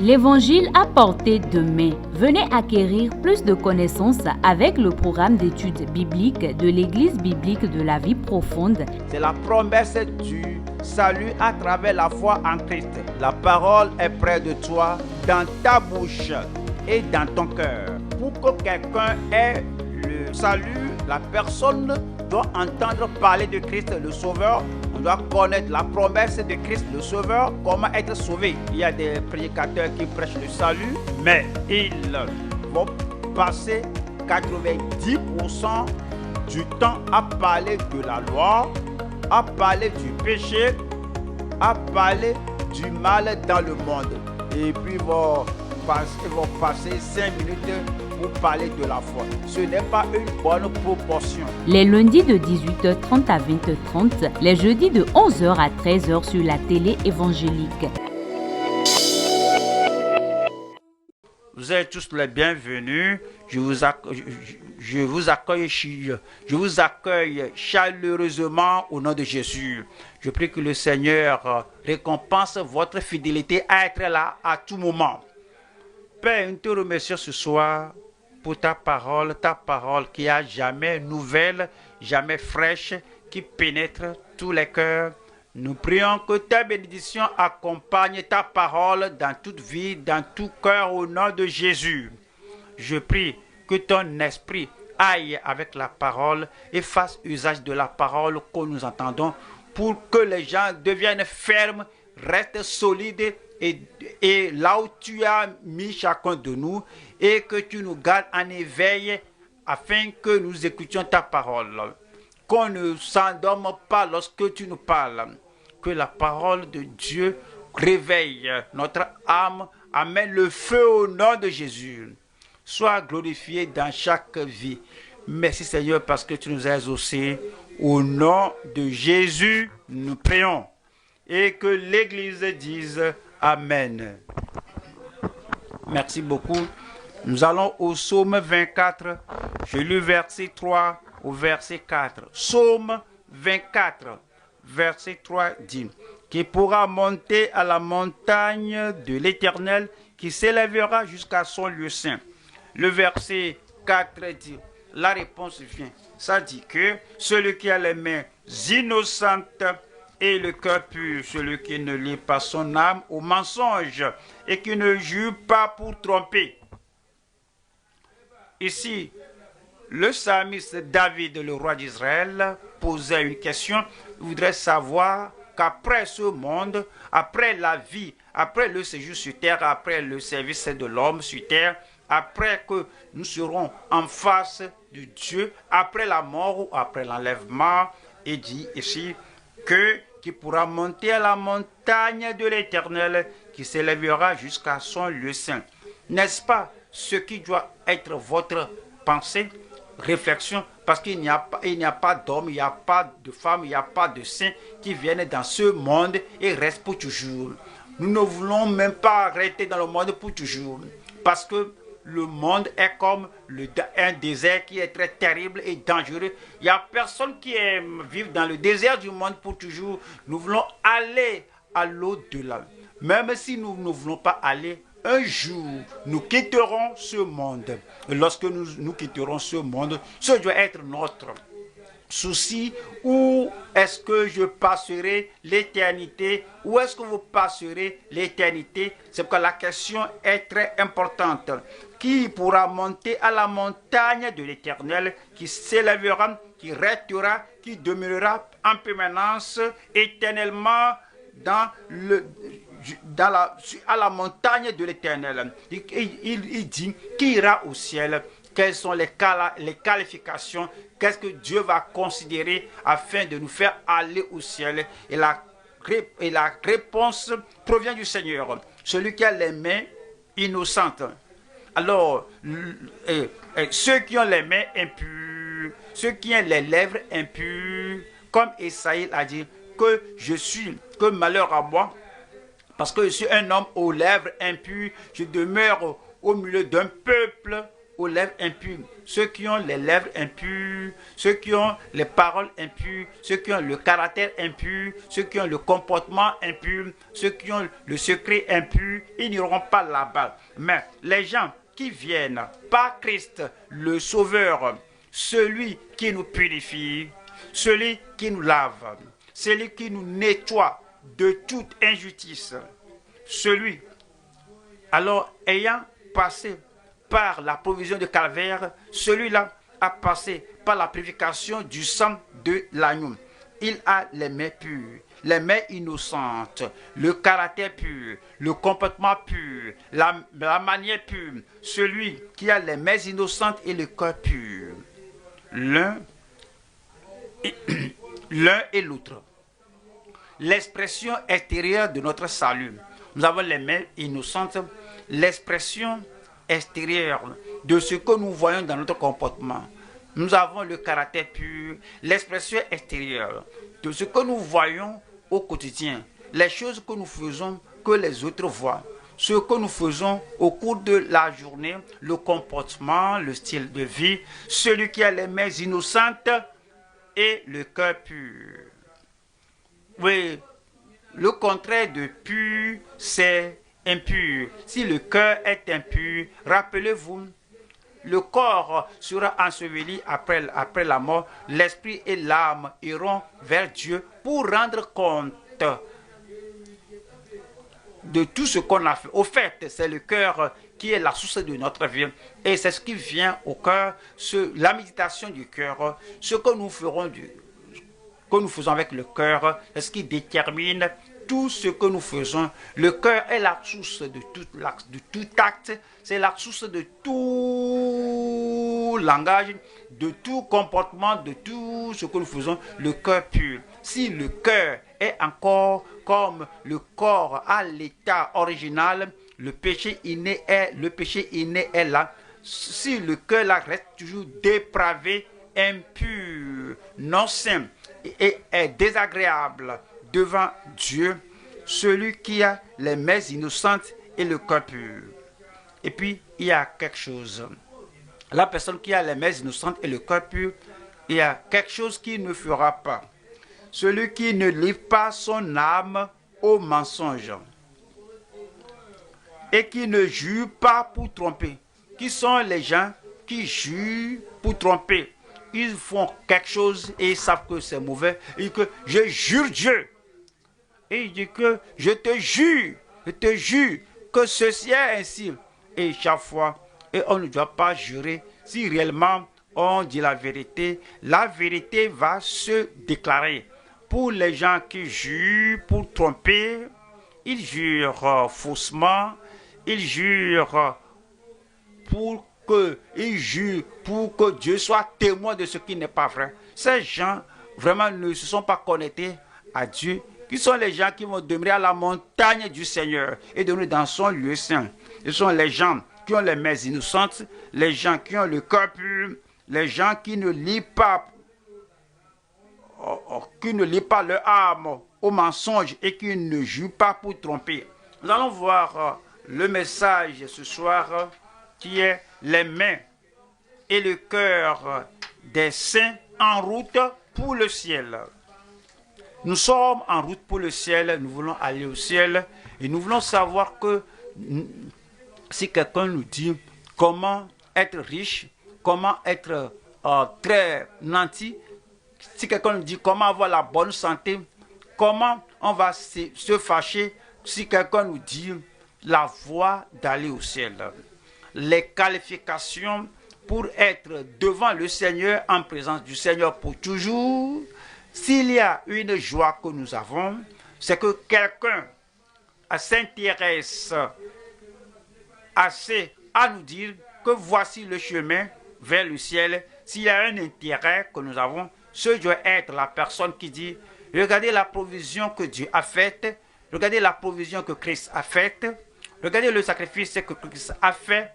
L'évangile à portée de main. Venez acquérir plus de connaissances avec le programme d'études bibliques de l'Église biblique de la vie profonde. C'est la promesse du salut à travers la foi en Christ. La parole est près de toi, dans ta bouche et dans ton cœur. Pour que quelqu'un ait le salut, la personne doit entendre parler de Christ le Sauveur. On doit connaître la promesse de Christ le Sauveur, comment être sauvé. Il y a des prédicateurs qui prêchent le salut, mais ils vont passer 90% du temps à parler de la loi, à parler du péché, à parler du mal dans le monde. Et puis ils vont passer 5 minutes pour parler de la foi. Ce n'est pas une bonne proportion. Les lundis de 18h30 à 20h30, les jeudis de 11h à 13h sur la télé évangélique. Vous êtes tous les bienvenus. Je vous accueille chaleureusement au nom de Jésus. Je prie que le Seigneur récompense votre fidélité à être là à tout moment. Père, nous te remercions ce soir pour ta parole qui a jamais nouvelle, jamais fraîche, qui pénètre tous les cœurs. Nous prions que ta bénédiction accompagne ta parole dans toute vie, dans tout cœur au nom de Jésus. Je prie que ton esprit aille avec la parole et fasse usage de la parole que nous entendons pour que les gens deviennent fermes, restent solides et là où tu as mis chacun de nous et que tu nous gardes en éveil afin que nous écoutions ta parole. Qu'on ne s'endorme pas lorsque tu nous parles. Que la parole de Dieu réveille notre âme, amène le feu au nom de Jésus. Sois glorifié dans chaque vie. Merci Seigneur parce que tu nous as exaucés. Au nom de Jésus, nous prions. Et que l'Église dise Amen. Merci beaucoup. Nous allons au psaume 24. Je lis verset 3 au verset 4. Psaume 24, verset 3 dit qui pourra monter à la montagne de l'Éternel, qui s'élèvera jusqu'à son lieu saint. Le verset 4 dit, la réponse vient. Ça dit que celui qui a les mains innocentes et le cœur pur, celui qui ne lie pas son âme au mensonge et qui ne jure pas pour tromper. Ici, le psalmiste David, le roi d'Israël, posait une question. Il voudrait savoir qu'après ce monde, après la vie, après le séjour sur terre, après le service de l'homme sur terre, après que nous serons en face de Dieu, après la mort ou après l'enlèvement, il dit ici que qui pourra monter à la montagne de l'Éternel, qui s'élèvera jusqu'à son lieu saint. N'est-ce pas ce qui doit être votre pensée, réflexion, parce qu'il n'y a pas d'homme, il n'y a pas de femme, il n'y a pas de saint qui viennent dans ce monde et restent pour toujours. Nous ne voulons même pas arrêter dans le monde pour toujours, parce que le monde est comme un désert qui est très terrible et dangereux. Il n'y a personne qui aime vivre dans le désert du monde pour toujours. Nous voulons aller à l'au-delà. Même si nous ne voulons pas aller, un jour, nous quitterons ce monde. Et lorsque nous quitterons ce monde, ce doit être notre souci. Où est-ce que je passerai l'éternité? Où est-ce que vous passerez l'éternité? C'est pourquoi la question est très importante. Qui pourra monter à la montagne de l'Éternel, qui s'élèvera, qui restera, qui demeurera en permanence éternellement à la montagne de l'Éternel. Il dit qui ira au ciel. Quelles sont les qualifications? Qu'est-ce que Dieu va considérer afin de nous faire aller au ciel? Et la réponse provient du Seigneur. Celui qui a les mains innocentes. Alors, ceux qui ont les mains impures, ceux qui ont les lèvres impures, comme Esaïe a dit, que malheur à moi, parce que je suis un homme aux lèvres impures, je demeure au milieu d'un peuple aux lèvres impures, ceux qui ont les lèvres impures, ceux qui ont les paroles impures, ceux qui ont le caractère impur, ceux qui ont le comportement impur, ceux qui ont le secret impur, ils n'iront pas là-bas. Mais les gens qui viennent par Christ, le Sauveur, celui qui nous purifie, celui qui nous lave, celui qui nous nettoie de toute injustice, celui, alors ayant passé par la provision de calvaire, celui-là a passé par la purification du sang de l'agneau. Il a les mains pures, les mains innocentes, le caractère pur, le comportement pur, la manière pure, celui qui a les mains innocentes et le cœur pur. L'un et l'autre. L'expression extérieure de notre salut. Nous avons les mains innocentes, l'expression extérieure de ce que nous voyons dans notre comportement. Nous avons le caractère pur, l'expression extérieure de ce que nous voyons au quotidien, les choses que nous faisons que les autres voient, ce que nous faisons au cours de la journée, le comportement, le style de vie, celui qui a les mains innocentes et le cœur pur. Oui, le contraire de pur, c'est impur. Si le cœur est impur, rappelez-vous, le corps sera enseveli après la mort. L'esprit et l'âme iront vers Dieu pour rendre compte de tout ce qu'on a fait. Au fait, c'est le cœur qui est la source de notre vie. Et c'est ce qui vient au cœur, la méditation du cœur, ce que nous ferons que nous faisons avec le cœur, c'est ce qui détermine tout ce que nous faisons. Le cœur est la source de tout acte, c'est la source de tout langage, de tout comportement, de tout ce que nous faisons, le cœur pur. Si le cœur est encore comme le corps à l'état original, le péché inné est là. Si le cœur là reste toujours dépravé, impur, non saint, et est désagréable devant Dieu, celui qui a les mains innocentes et le cœur pur. Et puis, il y a quelque chose. La personne qui a les mains innocentes et le cœur pur, il y a quelque chose qu'il ne fera pas. Celui qui ne livre pas son âme au mensonge et qui ne jure pas pour tromper. Qui sont les gens qui jurent pour tromper? Ils font quelque chose et ils savent que c'est mauvais. Ils disent que je jure Dieu. Et il dit que je te jure que ceci est ainsi. Et chaque fois, et on ne doit pas jurer. Si réellement on dit la vérité va se déclarer. Pour les gens qui jurent pour tromper, ils jurent faussement, ils jurent pour que Dieu soit témoin de ce qui n'est pas vrai. Ces gens vraiment ne se sont pas connectés à Dieu, qui sont les gens qui vont demeurer à la montagne du Seigneur et demeurer dans son lieu saint. Ce sont les gens qui ont les mains innocentes, les gens qui ont le cœur pur, les gens qui ne lient pas leur âme au mensonge et qui ne jurent pas pour tromper. Nous allons voir le message ce soir qui est les mains et le cœur des saints en route pour le ciel. Nous sommes en route pour le ciel, nous voulons aller au ciel et nous voulons savoir que si quelqu'un nous dit comment être riche, comment être très nanti, si quelqu'un nous dit comment avoir la bonne santé, comment on va se fâcher si quelqu'un nous dit la voie d'aller au ciel. Les qualifications pour être devant le Seigneur, en présence du Seigneur pour toujours. S'il y a une joie que nous avons, c'est que quelqu'un s'intéresse assez à nous dire que voici le chemin vers le ciel. S'il y a un intérêt que nous avons, ce doit être la personne qui dit « Regardez la provision que Dieu a faite, regardez la provision que Christ a faite, regardez le sacrifice que Christ a fait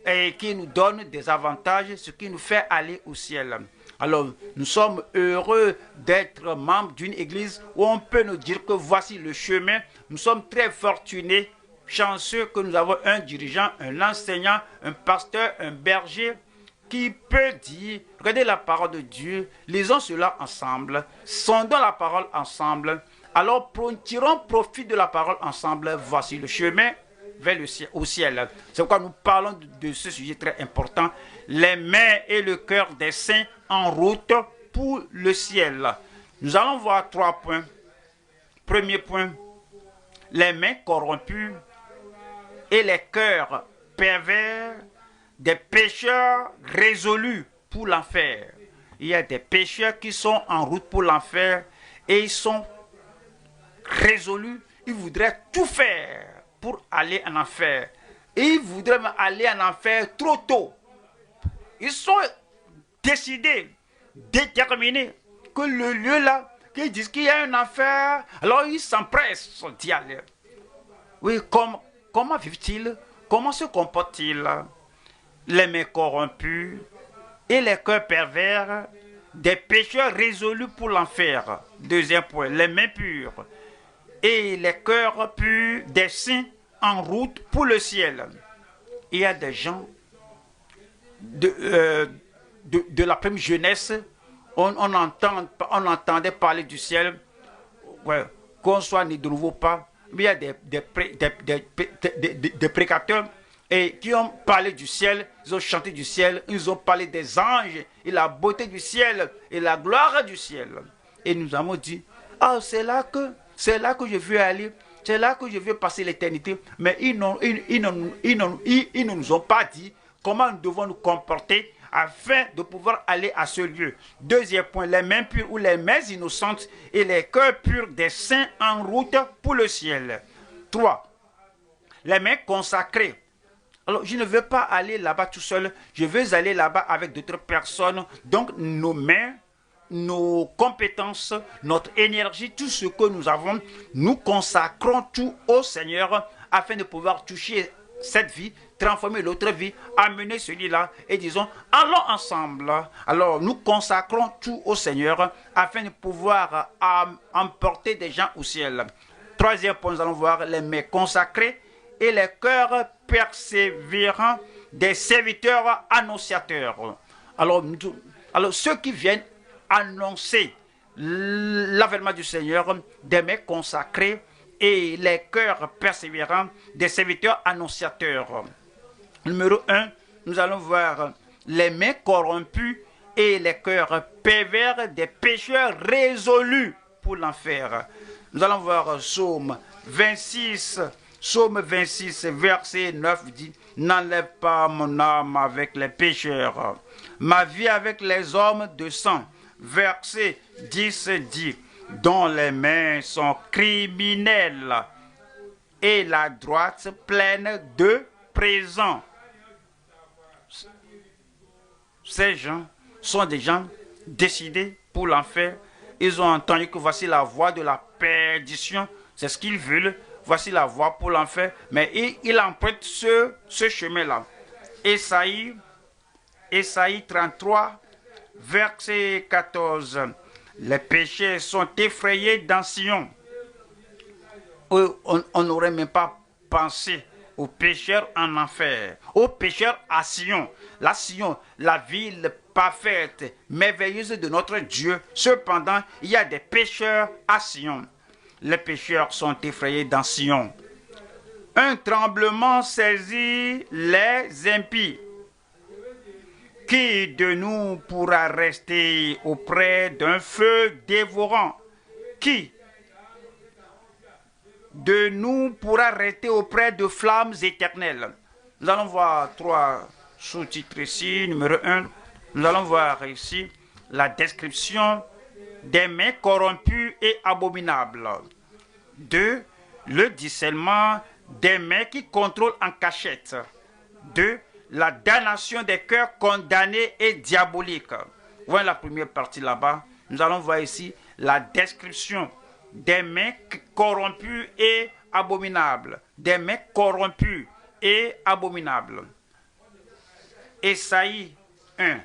et qui nous donne des avantages, ce qui nous fait aller au ciel. » Alors, nous sommes heureux d'être membres d'une église où on peut nous dire que voici le chemin. Nous sommes très fortunés chanceux que nous avons un dirigeant, un enseignant, un pasteur, un berger qui peut dire, regardez la parole de Dieu, lisons cela ensemble, sondons la parole ensemble, alors tirons profit de la parole ensemble, voici le chemin vers le ciel, au ciel. C'est pourquoi nous parlons de ce sujet très important, les mains et le cœur des saints en route pour le ciel. Nous allons voir 3 points. Premier point, les mains corrompues et les cœurs pervers des pécheurs résolus pour l'enfer. Il y a des pécheurs qui sont en route pour l'enfer et ils sont résolus, ils voudraient tout faire pour aller en enfer. Et ils voudraient aller en enfer trop tôt. Ils sont décidés, déterminés que le lieu là, qu'ils disent qu'il y a un enfer, alors ils s'empressent d'y aller. Oui, comment vivent-ils? Comment se comportent-ils? Les mains corrompues et les cœurs pervers des pécheurs résolus pour l'enfer. Deuxième point, les mains pures et les cœurs purs des saints en route pour le ciel. Il y a des gens de la première jeunesse, on entendait parler du ciel, ouais, qu'on soit né de nouveau pas. Il y a des prédicateurs et qui ont parlé du ciel, ils ont chanté du ciel, ils ont parlé des anges et la beauté du ciel et la gloire du ciel. Et nous avons dit, ah, c'est là que je veux aller, c'est là que je veux passer l'éternité. Mais ils ne nous ont pas dit comment nous devons nous comporter afin de pouvoir aller à ce lieu. Deuxième point, les mains pures ou les mains innocentes et les cœurs purs des saints en route pour le ciel. 3. Les mains consacrées. Alors, je ne veux pas aller là-bas tout seul, je veux aller là-bas avec d'autres personnes. Donc, nos mains, nos compétences, notre énergie, tout ce que nous avons, nous consacrons tout au Seigneur afin de pouvoir toucher cette vie, transformer l'autre vie, amener celui-là et disons, allons ensemble. Alors, nous consacrons tout au Seigneur afin de pouvoir emporter des gens au ciel. Troisième point, nous allons voir les mains consacrées et les cœurs persévérants des serviteurs annonciateurs. Alors, ceux qui viennent annoncer l'avènement du Seigneur, des mains consacrées et les cœurs persévérants des serviteurs annonciateurs. Numéro 1, nous allons voir les mains corrompues et les cœurs pervers des pécheurs résolus pour l'enfer. Nous allons voir Psaume 26, verset 9 dit, « N'enlève pas mon âme avec les pécheurs, ma vie avec les hommes de sang. » Verset 10 dit, « Dont les mains sont criminelles et la droite pleine de présents. » Ces gens sont des gens décidés pour l'enfer. Ils ont entendu que voici la voie de la perdition. C'est ce qu'ils veulent. Voici la voie pour l'enfer. Mais ils empruntent ce chemin-là. Ésaïe 33, verset 14. Les péchés sont effrayés dans Sion. On n'aurait même pas pensé aux pécheurs en enfer, aux pécheurs à Sion. La Sion, la ville parfaite, merveilleuse de notre Dieu. Cependant, il y a des pécheurs à Sion. Les pécheurs sont effrayés dans Sion. Un tremblement saisit les impies. Qui de nous pourra rester auprès d'un feu dévorant? Qui de nous pourra rester auprès de flammes éternelles? Nous allons voir 3 sous-titres ici. Numéro 1, nous allons voir ici la description des mains corrompues et abominables. 2, le discernement des mains qui contrôlent en cachette. 2, la damnation des cœurs condamnés et diaboliques. Voilà la première partie là-bas. Nous allons voir ici la description des mains corrompues et abominables. Des mains corrompues et abominables. Ésaïe 1,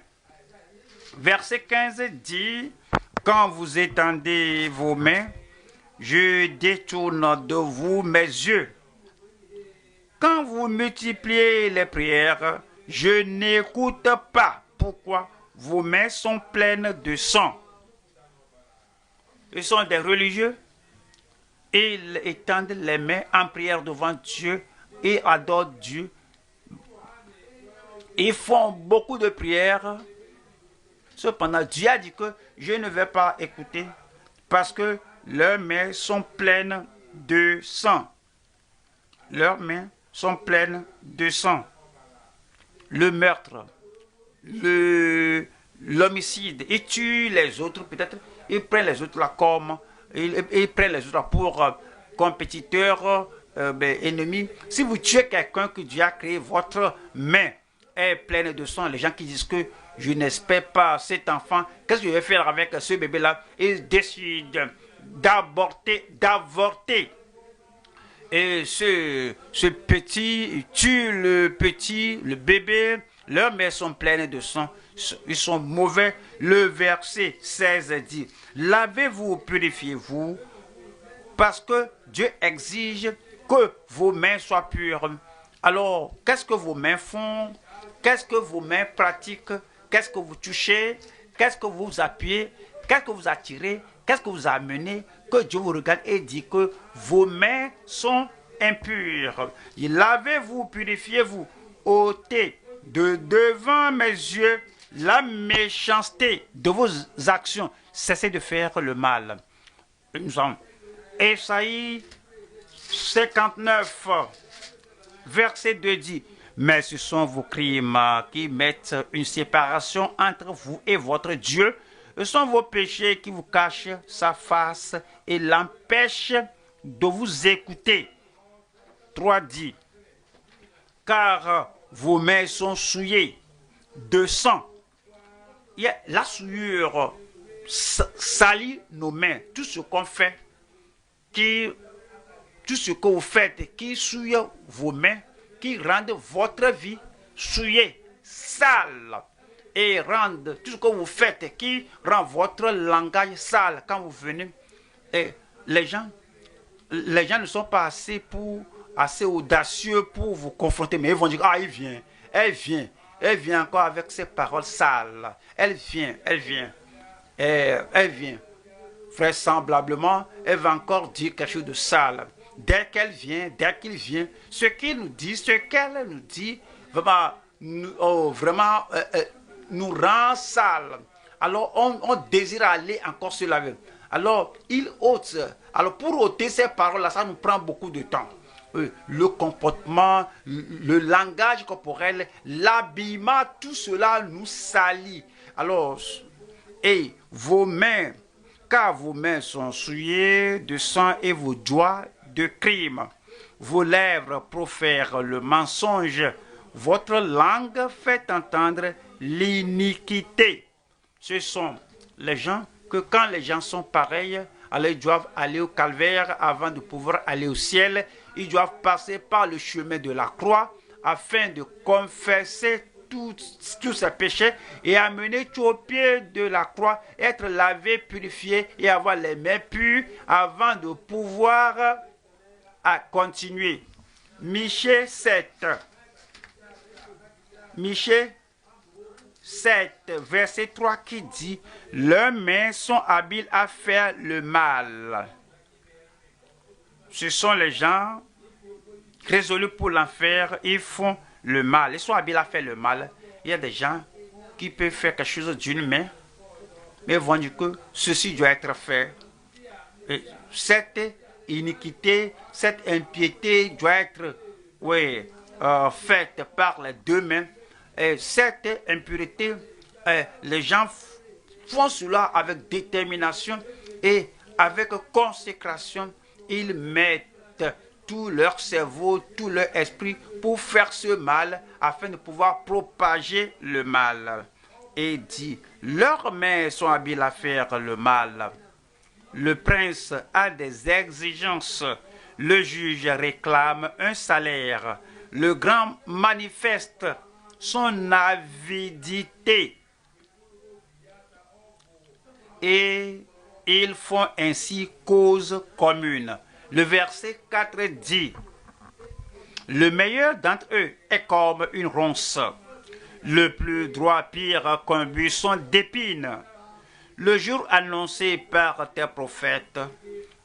verset 15 dit, « Quand vous étendez vos mains, je détourne de vous mes yeux. Quand vous multipliez les prières, je n'écoute pas. Pourquoi? Vos mains sont pleines de sang. Ils sont des religieux. Ils étendent les mains en prière devant Dieu et adorent Dieu. Ils font beaucoup de prières. Cependant, Dieu a dit que je ne vais pas écouter parce que leurs mains sont pleines de sang. Leurs mains sont pleines de sang. Le meurtre, l'homicide, ils tuent les autres, peut-être, ils prennent les autres là comme, ils prennent les autres pour compétiteurs, ennemis. Si vous tuez quelqu'un que Dieu a créé, votre main est pleine de sang. Les gens qui disent que je n'espère pas cet enfant, qu'est-ce que je vais faire avec ce bébé-là? Ils décident d'avorter. Et ce petit tue le bébé, leurs mains sont pleines de sang, ils sont mauvais. Le verset 16 dit, lavez-vous, purifiez-vous, parce que Dieu exige que vos mains soient pures. Alors, qu'est-ce que vos mains font? Qu'est-ce que vos mains pratiquent? Qu'est-ce que vous touchez? Qu'est-ce que vous appuyez? Qu'est-ce que vous attirez? Qu'est-ce que vous amenez? Que Dieu vous regarde et dit que vos mains sont impures. Lavez-vous, purifiez-vous, ôtez de devant mes yeux la méchanceté de vos actions. Cessez de faire le mal. Nous avons Ésaïe 59, verset 2 dit, mais ce sont vos crimes qui mettent une séparation entre vous et votre Dieu. Ce sont vos péchés qui vous cachent sa face et l'empêchent de vous écouter. 3 dit, car vos mains sont souillées de sang. La souillure salit nos mains. Tout ce qu'on fait, tout ce que vous faites qui souille vos mains, qui rendent votre vie souillée, sale. Et rendent tout ce que vous faites qui rend votre langage sale quand vous venez. Et les gens ne sont pas assez audacieux pour vous confronter, mais ils vont dire, ah, elle vient encore avec ses paroles sales. Elle vient. Vraisemblablement, elle va encore dire quelque chose de sale. Dès qu'il vient, ce qu'elle nous dit, vraiment, nous rend sale. Alors, on désire aller encore se laver. Alors, il ôte. Alors, pour ôter ces paroles-là, ça nous prend beaucoup de temps. Le comportement, le langage corporel, l'habillement, tout cela nous salit. Alors, et vos mains, car vos mains sont souillées de sang et vos doigts de crime. Vos lèvres profèrent le mensonge. Votre langue fait entendre l'iniquité. Ce sont les gens que quand les gens sont pareils, alors ils doivent aller au calvaire avant de pouvoir aller au ciel. Ils doivent passer par le chemin de la croix afin de confesser tous ses péchés et amener tout au pied de la croix, être lavé, purifié et avoir les mains pures avant de pouvoir continuer. Michée 7, verset 3 qui dit, leurs mains sont habiles à faire le mal. Ce sont les gens résolus pour l'enfer, ils font le mal. Ils sont habiles à faire le mal. Il y a des gens qui peuvent faire quelque chose d'une main, mais ils vont dire que ceci doit être fait. Et cette iniquité, cette impiété doit être faite par les deux mains. Et cette impureté, les gens font cela avec détermination et avec consécration. Ils mettent tout leur cerveau, tout leur esprit pour faire ce mal afin de pouvoir propager le mal. Et dit, leurs mains sont habiles à faire le mal. Le prince a des exigences. Le juge réclame un salaire. Le grand manifeste son avidité. Et ils font ainsi cause commune. Le verset 4 dit, Le meilleur d'entre eux est comme une ronce, le plus droit pire qu'un buisson d'épines. Le jour annoncé par tes prophètes,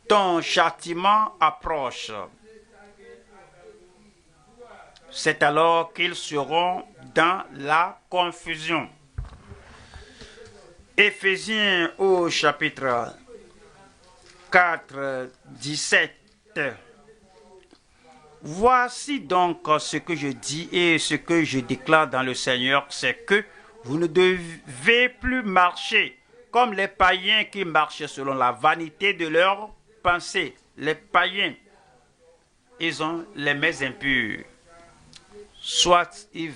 ton châtiment approche. C'est alors qu'ils seront dans la confusion. Éphésiens au chapitre 4, 17. Voici donc ce que je dis et ce que je déclare dans le Seigneur, c'est que vous ne devez plus marcher comme les païens qui marchent selon la vanité de leurs pensées. Les païens, ils ont les mains impures. Soit ils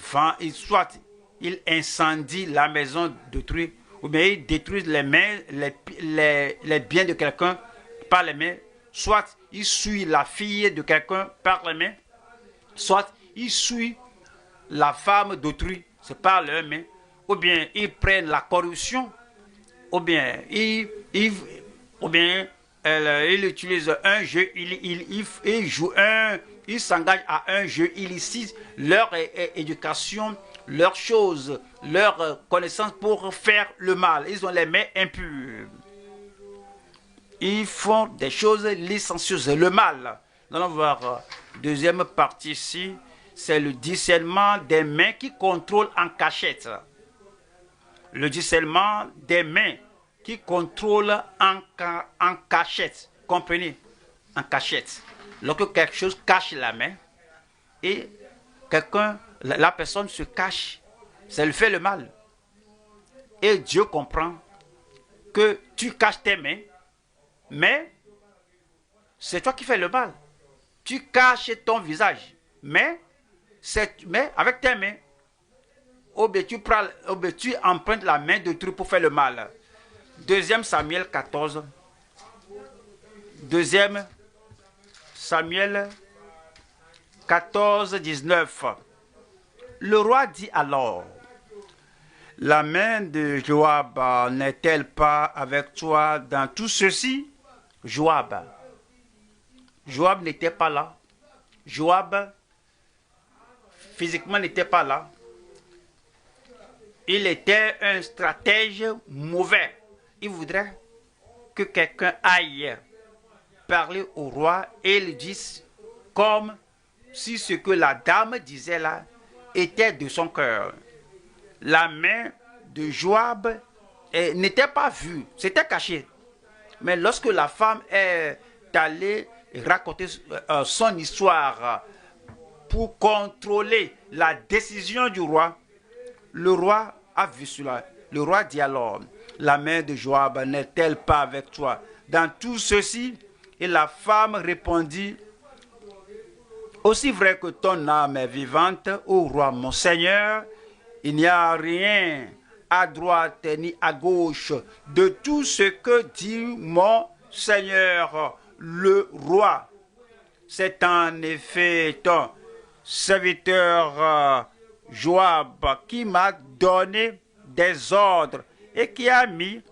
incendient la maison d'autrui, ou bien ils détruisent les biens de quelqu'un par les mains, soit ils souillent la fille de quelqu'un par les mains, soit ils souillent la femme d'autrui, c'est par leurs mains, ou bien ils prennent la corruption, ou bien ils utilisent un jeu, ils jouent ils s'engagent à un jeu illicite, leur éducation, leurs choses, leur connaissance pour faire le mal. Ils ont les mains impures. Ils font des choses licencieuses, le mal. Nous allons voir deuxième partie ici, c'est le discernement des mains qui contrôlent en cachette. Le discernement des mains qui contrôlent en cachette. Comprenez? En cachette. Lorsque quelque chose cache la main et la personne se cache, ça lui fait le mal. Et Dieu comprend que tu caches tes mains, mais c'est toi qui fais le mal. Tu caches ton visage, mais avec tes mains, tu empruntes la main de Dieu pour faire le mal. 2 Samuel 14. 2 Samuel 14, 19. Le roi dit alors, la main de Joab n'est-elle pas avec toi dans tout ceci? Joab n'était pas là. Joab, physiquement, n'était pas là. Il était un stratège mauvais. Il voudrait que quelqu'un aille parler au roi et lui dise comme si ce que la dame disait là était de son cœur. La main de Joab n'était pas vue, c'était caché. Mais lorsque la femme est allée raconter son histoire pour contrôler la décision du roi, le roi a vu cela. Le roi dit alors, la main de Joab n'est-elle pas avec toi dans tout ceci? Et la femme répondit, aussi vrai que ton âme est vivante, ô roi mon Seigneur, il n'y a rien à droite ni à gauche de tout ce que dit mon Seigneur le roi. C'est en effet ton serviteur Joab qui m'a donné des ordres et qui a mis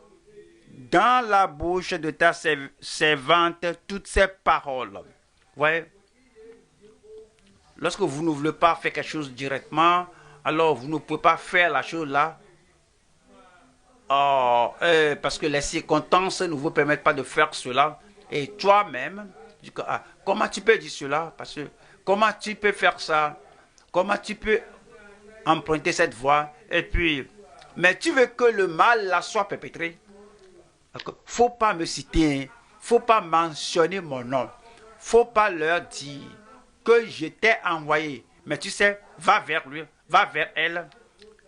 dans la bouche de ta servante toutes ces paroles. Voyez, lorsque vous ne voulez pas faire quelque chose directement, alors vous ne pouvez pas faire la chose là. Parce que les circonstances ne vous permettent pas de faire cela. Et toi-même, comment tu peux dire cela? Parce que comment tu peux faire ça? Comment tu peux emprunter cette voie? Et puis, mais tu veux que le mal là soit perpétré? Faut pas me citer, faut pas mentionner mon nom, faut pas leur dire que je t'ai envoyé. Mais tu sais, va vers lui, va vers elle,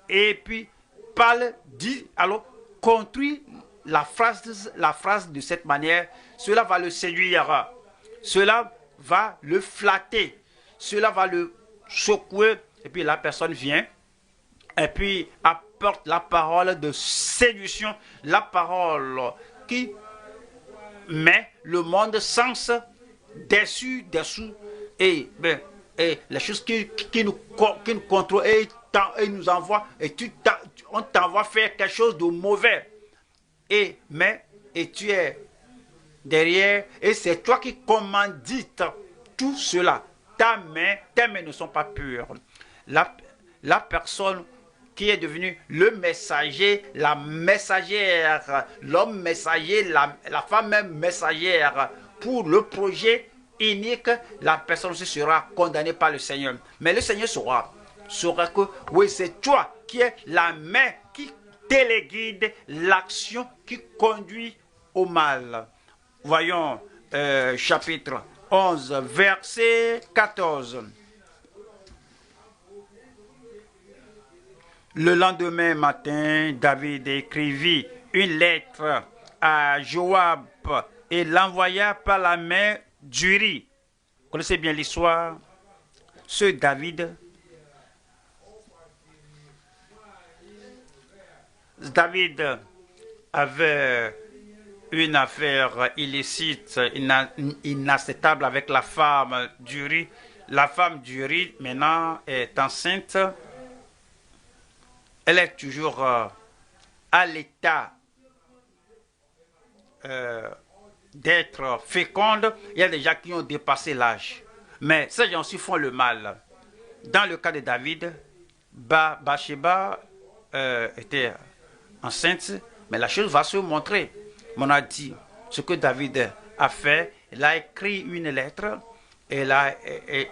et puis parle, dis, alors construis la phrase de cette manière. Cela va le séduire, cela va le flatter, cela va le secouer, et puis la personne vient, et puis apporte la parole de séduction, la parole qui met le monde sens dessous, et les choses qui nous contrôlent et nous envoient, et on t'envoie faire quelque chose de mauvais, et tu es derrière, et c'est toi qui commandites tout cela. tes mains ne sont pas pures. La personne qui est devenue le messager, la messagère, l'homme messager, la femme même messagère pour le projet inique, la personne aussi sera condamnée par le Seigneur. Mais le Seigneur saura que oui, c'est toi qui es la main qui téléguide l'action qui conduit au mal. Voyons chapitre 11, verset 14. Le lendemain matin, David écrivit une lettre à Joab et l'envoya par la main d'Uri. Vous connaissez bien l'histoire. Ce David avait une affaire illicite, inacceptable avec la femme d'Uri. La femme d'Uri, maintenant, est enceinte. Elle est toujours à l'état d'être féconde. Il y a des gens qui ont dépassé l'âge. Mais ces gens-ci font le mal. Dans le cas de David, Bathsheba était enceinte, mais la chose va se montrer. On a dit ce que David a fait. Il a écrit une lettre et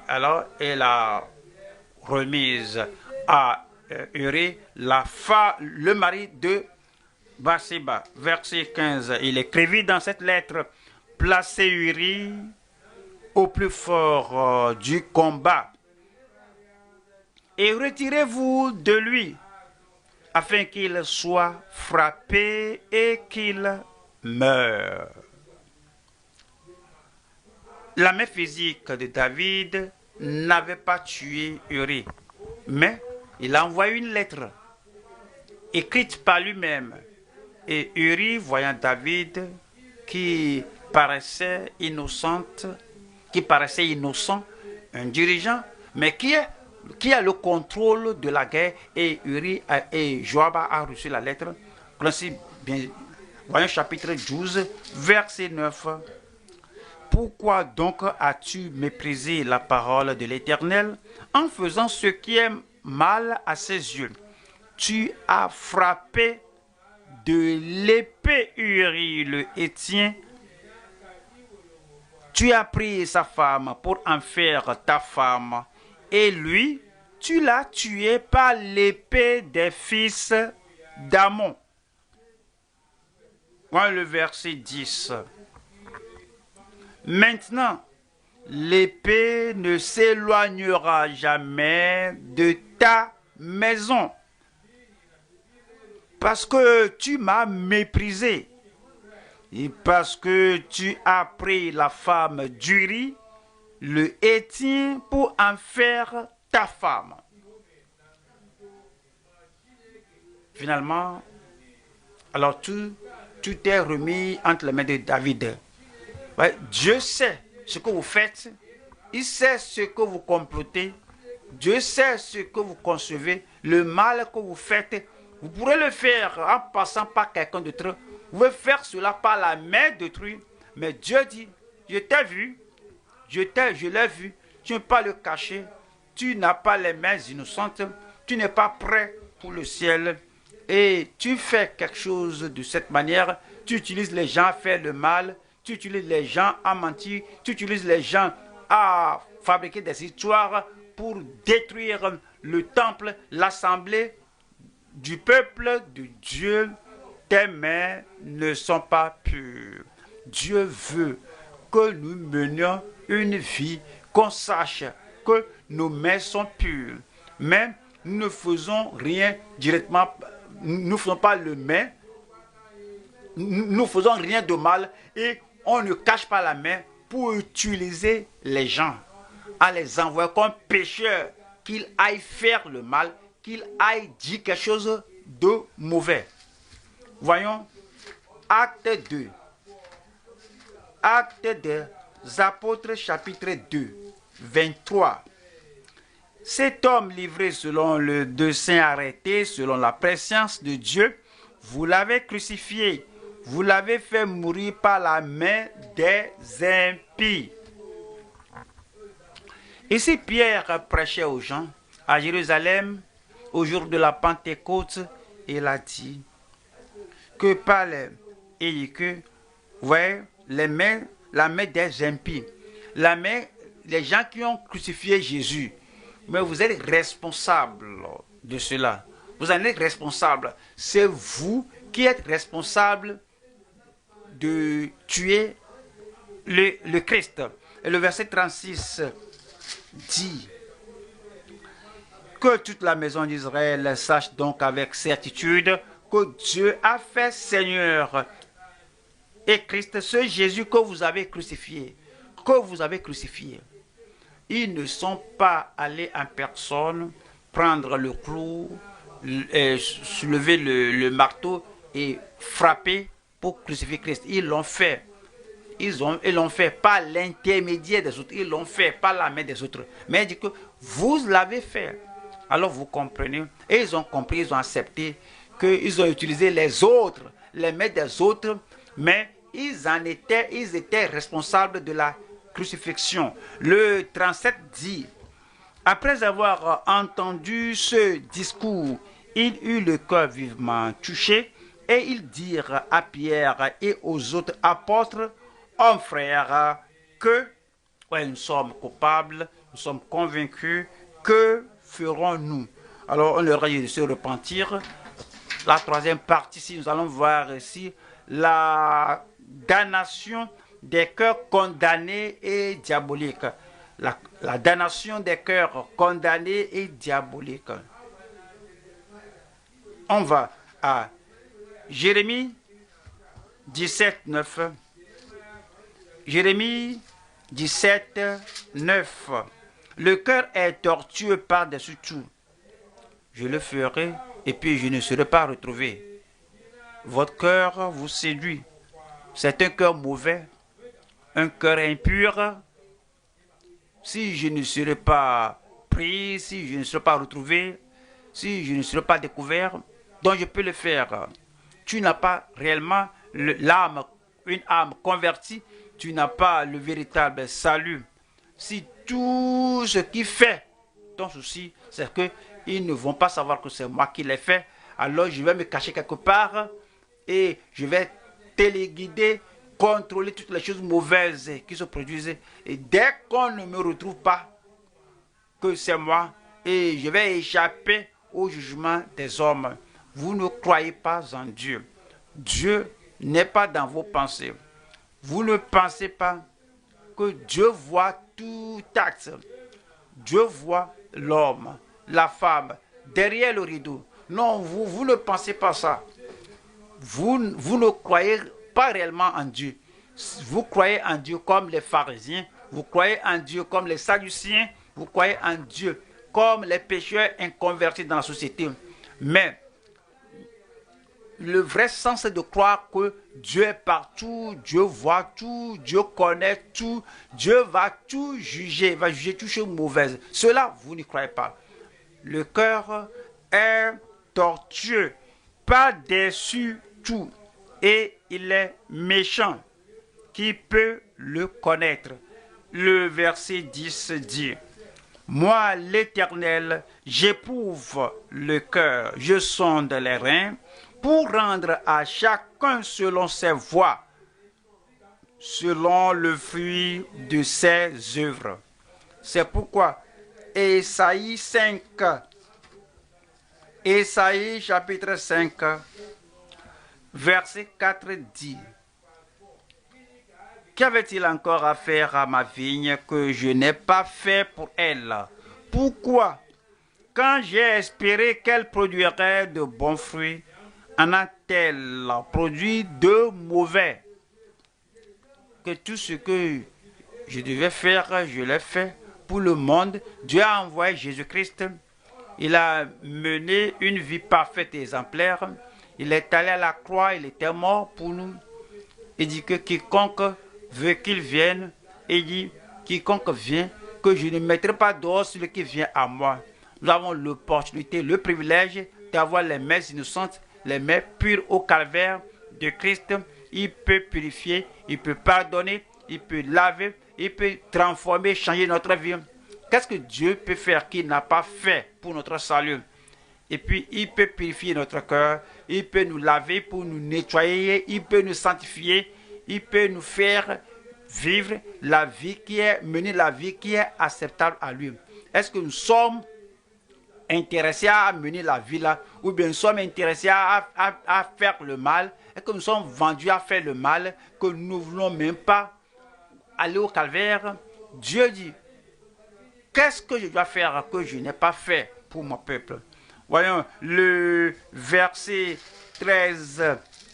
alors elle a remise à Uri, le mari de Bathsheba. Verset 15. Il écrivit dans cette lettre: placez Uri au plus fort du combat et retirez-vous de lui afin qu'il soit frappé et qu'il meure. La main physique de David n'avait pas tué Uri, mais il a envoyé une lettre écrite par lui-même. Et Uri, voyant David qui paraissait innocent, un dirigeant, mais qui a le contrôle de la guerre, et Uri et Joab a reçu la lettre. Bien, voyons chapitre 12, verset 9. Pourquoi donc as-tu méprisé la parole de l'Éternel en faisant ce qui est mal à ses yeux? Tu as frappé de l'épée Uri le Héthien. Tu as pris sa femme pour en faire ta femme, et lui, tu l'as tué par l'épée des fils d'Ammon. Voilà le verset 10. Maintenant, l'épée ne s'éloignera jamais de ta maison, parce que tu m'as méprisé, et parce que tu as pris la femme d'Uri, le Héthien, pour en faire ta femme. Finalement, alors tout est remis entre les mains de David. Ouais, Dieu sait ce que vous faites, il sait ce que vous complotez, Dieu sait ce que vous concevez, le mal que vous faites. Vous pourrez le faire en passant par quelqu'un d'autre. Vous pouvez faire cela par la main d'autrui. Mais Dieu dit, je t'ai vu, je l'ai vu, tu ne peux pas le cacher, tu n'as pas les mains innocentes, tu n'es pas prêt pour le ciel. Et tu fais quelque chose de cette manière, tu utilises les gens à faire le mal, tu utilises les gens à mentir, tu utilises les gens à fabriquer des histoires pour détruire le temple, l'assemblée du peuple de Dieu. Tes mains ne sont pas pures. Dieu veut que nous menions une vie, qu'on sache que nos mains sont pures. Mais nous ne faisons rien directement, nous ne faisons pas le main, nous faisons rien de mal et on ne cache pas la main pour utiliser les gens, à les envoyer comme pécheurs, qu'ils aillent faire le mal, qu'ils aillent dire quelque chose de mauvais. Voyons, acte 2. Acte des Apôtres, chapitre 2, 23. Cet homme livré selon le dessein arrêté, selon la préscience de Dieu, vous l'avez crucifié, vous l'avez fait mourir par la main des impies. Ici, Pierre prêchait aux gens à Jérusalem au jour de la Pentecôte. Il a dit que par et que, ouais, la main des impies, la main des gens qui ont crucifié Jésus. Mais vous êtes responsable de cela. Vous en êtes responsable. C'est vous qui êtes responsable de tuer le Christ. Et le verset 36 dit que toute la maison d'Israël sache donc avec certitude que Dieu a fait Seigneur et Christ, ce Jésus que vous avez crucifié. Ils ne sont pas allés en personne prendre le clou, soulever le marteau et frapper pour crucifier Christ. Ils l'ont fait. Ils l'ont fait par l'intermédiaire des autres. Ils l'ont fait par la main des autres. Mais il dit que vous l'avez fait. Alors vous comprenez. Et ils ont compris, ils ont accepté qu'ils ont utilisé les autres, les mains des autres, mais ils étaient responsables de la crucifixion. Le 37 dit, après avoir entendu ce discours, il eut le cœur vivement touché et ils dirent à Pierre et aux autres apôtres, hommes frères, que nous sommes coupables, nous sommes convaincus, que ferons-nous? Alors on leur a dit de se repentir. La troisième partie, si nous allons voir ici la damnation des cœurs condamnés et diaboliques. La damnation des cœurs condamnés et diaboliques. On va à Jérémie 17, 9. Jérémie 17, 9. Le cœur est tortueux par-dessus tout. Je le ferai et puis je ne serai pas retrouvé. Votre cœur vous séduit. C'est un cœur mauvais, un cœur impur. Si je ne serai pas pris, si je ne serai pas retrouvé, si je ne serai pas découvert, donc je peux le faire. Tu n'as pas réellement une âme convertie, tu n'as pas le véritable salut. Si tout ce qui fait ton souci, c'est qu'ils ne vont pas savoir que c'est moi qui l'ai fait, alors je vais me cacher quelque part et je vais téléguider, contrôler toutes les choses mauvaises qui se produisent. Et dès qu'on ne me retrouve pas, que c'est moi, et je vais échapper au jugement des hommes. Vous ne croyez pas en Dieu. Dieu n'est pas dans vos pensées. Vous ne pensez pas que Dieu voit tout acte. Dieu voit l'homme, la femme, derrière le rideau. Non, vous ne pensez pas ça. Vous ne croyez pas réellement en Dieu. Vous croyez en Dieu comme les pharisiens, vous croyez en Dieu comme les sadduciens, vous croyez en Dieu comme les pécheurs inconvertis dans la société. Mais le vrai sens c'est de croire que Dieu est partout, Dieu voit tout, Dieu connaît tout, Dieu va tout juger, va juger toutes choses mauvaises. Cela, vous n'y croyez pas. Le cœur est tortueux, par-dessus tout, et il est méchant. Qui peut le connaître? Le verset 10 dit, moi, l'Éternel, j'éprouve le cœur, je sonde les reins, pour rendre à chacun selon ses voies, selon le fruit de ses œuvres. C'est pourquoi Ésaïe chapitre 5, verset 4 dit, qu'avait-il encore à faire à ma vigne que je n'ai pas fait pour elle? Pourquoi, quand j'ai espéré qu'elle produirait de bons fruits, en a-t-elle produit de mauvais? Que tout ce que je devais faire, je l'ai fait pour le monde. Dieu a envoyé Jésus-Christ. Il a mené une vie parfaite et exemplaire. Il est allé à la croix, il était mort pour nous. Il dit que quiconque veut qu'il vienne, et dit, quiconque vient, que je ne mettrai pas dehors celui qui vient à moi. Nous avons l'opportunité, le privilège d'avoir les mains innocentes, les mains pures au calvaire de Christ. Il peut purifier, il peut pardonner, il peut laver, il peut transformer, changer notre vie. Qu'est-ce que Dieu peut faire qu'il n'a pas fait pour notre salut? Et puis, il peut purifier notre cœur, il peut nous laver pour nous nettoyer, il peut nous sanctifier, il peut nous faire vivre la vie mener la vie qui est acceptable à lui. Est-ce que nous sommes intéressés à mener la vie là, ou bien nous sommes intéressés à faire le mal? Est-ce que nous sommes vendus à faire le mal, que nous ne voulons même pas aller au calvaire? Dieu dit, qu'est-ce que je dois faire que je n'ai pas fait pour mon peuple? Voyons le verset 13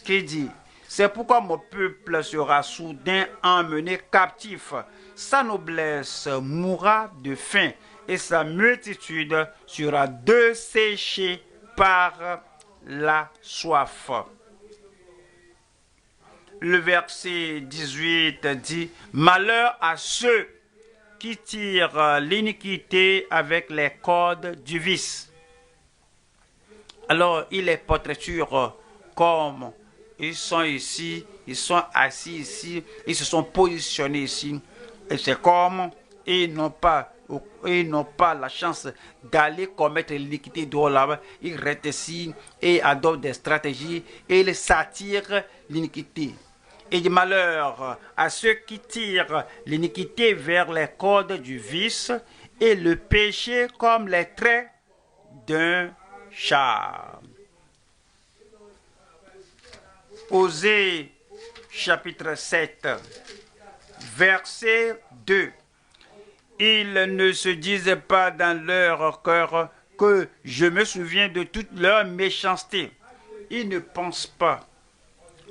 qui dit, c'est pourquoi mon peuple sera soudain emmené captif. Sa noblesse mourra de faim et sa multitude sera desséchée par la soif. Le verset 18 dit, malheur à ceux qui tirent l'iniquité avec les cordes du vice. Alors, il est portraiture comme ils sont ici, ils sont assis ici, ils se sont positionnés ici. Et c'est comme ils n'ont pas la chance d'aller commettre l'iniquité dehors là-bas. Ils restent ici et adoptent des stratégies et ils s'attirent l'iniquité. Et du malheur à ceux qui tirent l'iniquité vers les cordes du vice et le péché comme les traits d'un char. Osée chapitre 7, verset 2. Ils ne se disent pas dans leur cœur que je me souviens de toute leur méchanceté. Ils ne pensent pas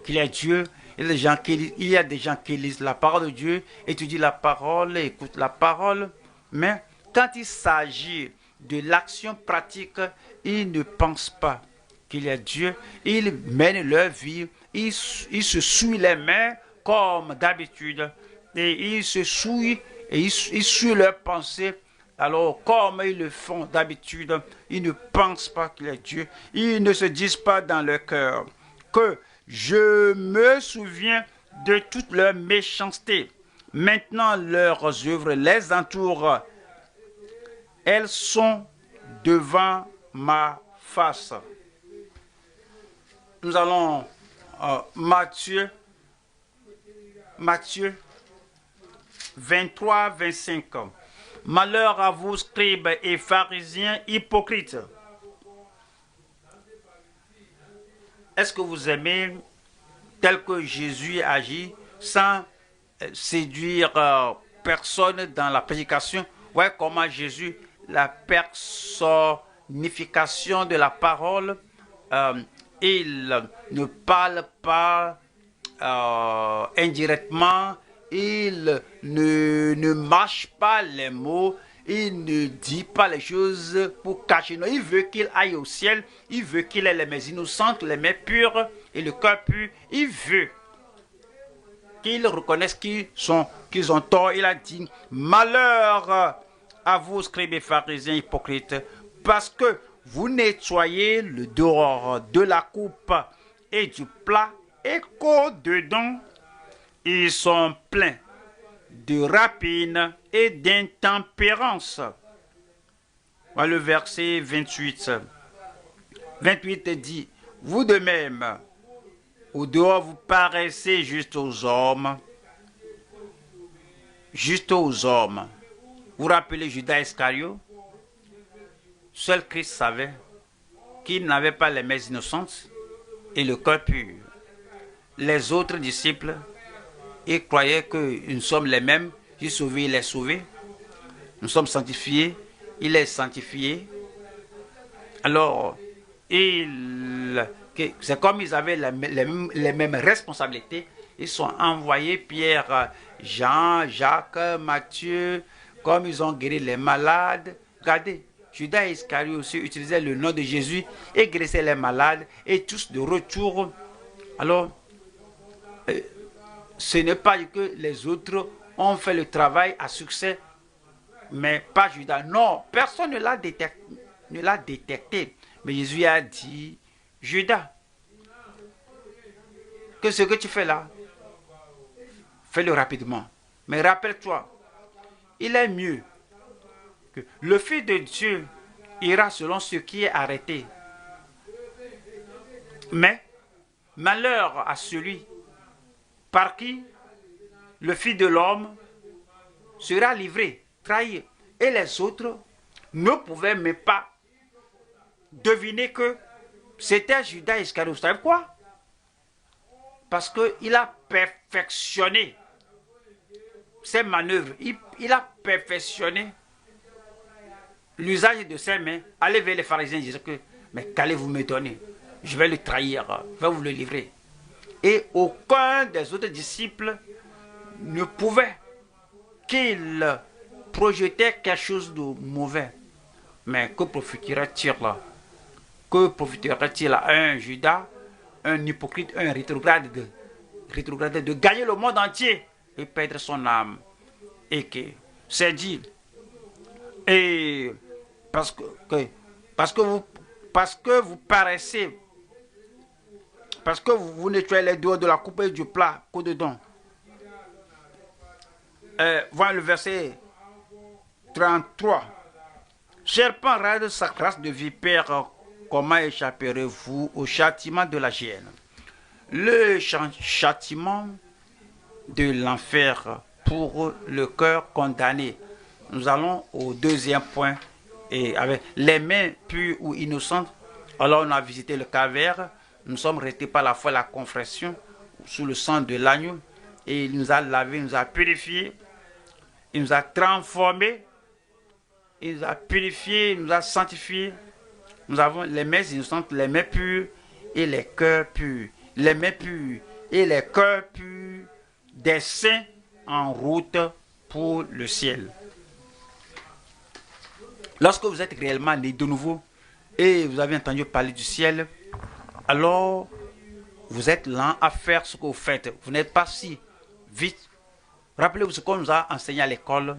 qu'il y a Dieu. Il y a des gens qui lisent la parole de Dieu, étudient la parole, écoutent la parole, mais quand il s'agit de l'action pratique, ils ne pensent pas qu'il y a Dieu. Ils mènent leur vie, ils se souillent les mains comme d'habitude, et ils se souillent et ils souillent leurs pensées. Alors, comme ils le font d'habitude, ils ne pensent pas qu'il y a Dieu. Ils ne se disent pas dans leur cœur que je me souviens de toute leur méchanceté. Maintenant, leurs œuvres les entourent. Elles sont devant ma face. Nous allons Matthieu 23, 25. Malheur à vous, scribes et pharisiens hypocrites. Est-ce que vous aimez tel que Jésus agit sans séduire personne dans la prédication? Ouais, comment Jésus, la personnification de la parole, il ne parle pas indirectement, il ne mâche pas les mots, il ne dit pas les choses pour cacher. Non, il veut qu'il aille au ciel, il veut qu'il ait les mains innocentes, les mains pures et le cœur pur. Il veut qu'ils reconnaissent qu'ils ont tort. Il a dit, malheur à vous, scribes et pharisiens hypocrites, parce que vous nettoyez le dehors de la coupe et du plat, et qu'au-dedans, ils sont pleins de rapine et d'intempérance. Voilà le verset 28. 28 dit, vous de même, au dehors vous paraissez juste aux hommes. Juste aux hommes. Vous rappelez Judas Iscariot? Seul Christ savait qu'il n'avait pas les mains innocentes et le cœur pur. Les autres disciples, ils croyaient que nous sommes les mêmes. J'ai sauvé, il est sauvé. Nous sommes sanctifiés, il est sanctifié. Alors, c'est comme ils avaient les mêmes responsabilités. Ils sont envoyés, Pierre, Jean, Jacques, Matthieu, comme ils ont guéri les malades. Regardez, Judas Iscariot aussi utilisait le nom de Jésus et guérissait les malades et tous de retour. Alors, ce n'est pas que les autres ont fait le travail à succès, mais pas Judas. Non, personne ne l'a détecté. Mais Jésus a dit, Judas, que ce que tu fais là, fais-le rapidement. Mais rappelle-toi, il est mieux que le Fils de Dieu ira selon ce qui est arrêté. Mais malheur à celui par qui le Fils de l'homme sera livré, trahi. Et les autres ne pouvaient même pas deviner que c'était Judas Iscariote. Vous savez quoi? Parce qu'il a perfectionné ses manœuvres. Il a perfectionné l'usage de ses mains. Allez vers les pharisiens et dire que, mais qu'allez-vous me donner? Je vais le trahir, je vais vous le livrer. Et aucun des autres disciples ne pouvait qu'il projetait quelque chose de mauvais. Mais que profitera-t-il là? Que profitera-t-il à un Judas, un hypocrite, un rétrograde de gagner le monde entier et perdre son âme? Et que c'est dit. Et parce que vous paraissez, parce que vous nettoyez les doigts de la coupe et du plat qu'au-dedans. Voilà le verset 33. Serpent rade sa race de vipère, comment échapperez-vous au châtiment de la géhenne? Le châtiment de l'enfer pour le cœur condamné. Nous allons au deuxième point. Et avec les mains pures ou innocentes, alors on a visité le calvaire. Nous sommes restés par la foi la confession sous le sang de l'agneau. Et il nous a lavé, il nous a purifiés, il nous a transformés, il nous a purifiés, il nous a sanctifiés. Nous avons les mains innocentes, les mains pures et les cœurs purs. Les mains pures et les cœurs purs des saints en route pour le ciel. Lorsque vous êtes réellement né de nouveau et vous avez entendu parler du ciel, alors vous êtes lent à faire ce que vous faites. Vous n'êtes pas si vite. Rappelez-vous ce qu'on nous a enseigné à l'école.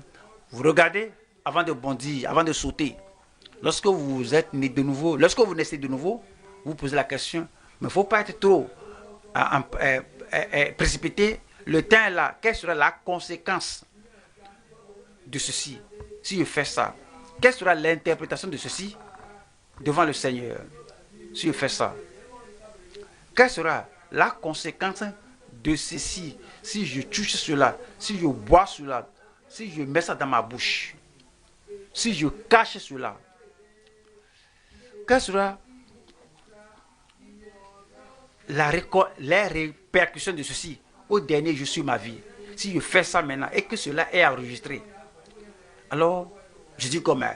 Vous regardez avant de bondir, avant de sauter. Lorsque vous êtes né de nouveau, lorsque vous naissez de nouveau, vous posez la question, mais il ne faut pas être trop précipité. Le temps est là. Quelle sera la conséquence de ceci si je fais ça? Quelle sera l'interprétation de ceci devant le Seigneur si je fais ça? Quelle sera la conséquence de ceci si je touche cela, si je bois cela, si je mets ça dans ma bouche, si je cache cela? Quelle sera les répercussions de ceci au dernier jour sur ma vie si je fais ça maintenant et que cela est enregistré? Alors, je dis comme,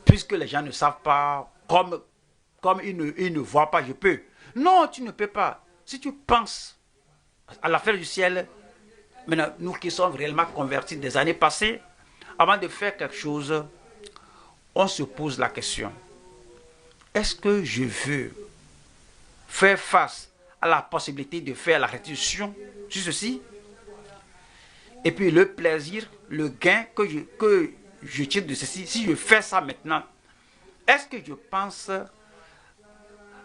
puisque les gens ne savent pas, comme ils ne voient pas, je peux. Non, tu ne peux pas. Si tu penses à l'affaire du ciel, maintenant, nous qui sommes réellement convertis des années passées, avant de faire quelque chose, on se pose la question. Est-ce que je veux faire face à la possibilité de faire la restitution sur ceci? Et puis le plaisir, le gain que je tire de ceci, si je fais ça maintenant, est-ce que je pense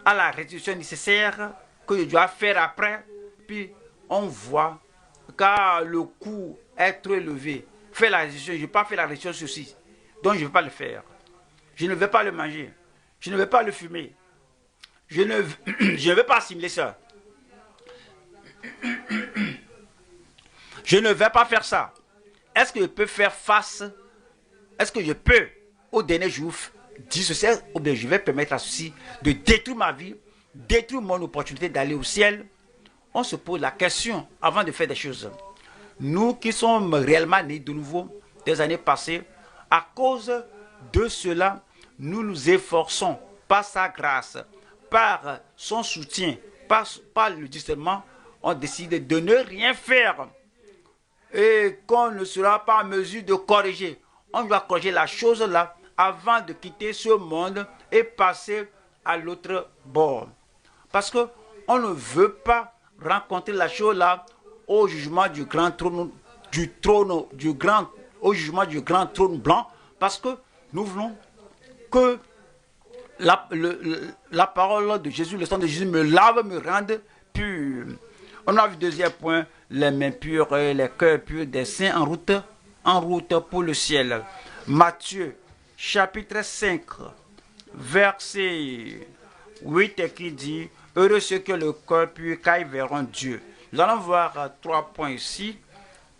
à la restitution nécessaire que je dois faire après? Puis on voit, car le coût est trop élevé, faire la restitution, je ne vais pas faire la restitution sur ceci, donc je ne vais pas le faire. Je ne vais pas le manger, je ne vais pas le fumer, je ne vais pas assimiler ça. Je ne vais pas faire ça. Est-ce que je peux faire face? Est-ce que je peux, au dernier jour, dire ceci, ou bien je vais permettre à ceci de détruire ma vie, détruire mon opportunité d'aller au ciel? On se pose la question avant de faire des choses. Nous qui sommes réellement nés de nouveau des années passées, à cause de cela, nous nous efforçons par sa grâce, par son soutien, par le discernement, on décide de ne rien faire et qu'on ne sera pas en mesure de corriger. On doit corriger la chose là avant de quitter ce monde et passer à l'autre bord. Parce qu'on ne veut pas rencontrer la chose là au jugement du grand trône, au jugement du grand trône blanc, parce que nous voulons que la parole de Jésus, le sang de Jésus me lave, me rende pur. On a vu deuxième point, les mains pures et les cœurs purs des saints en route pour le ciel. Matthieu chapitre 5, verset 8 qui dit « Heureux ceux que le cœur pur, car ils verront Dieu ». Nous allons voir 3 points ici.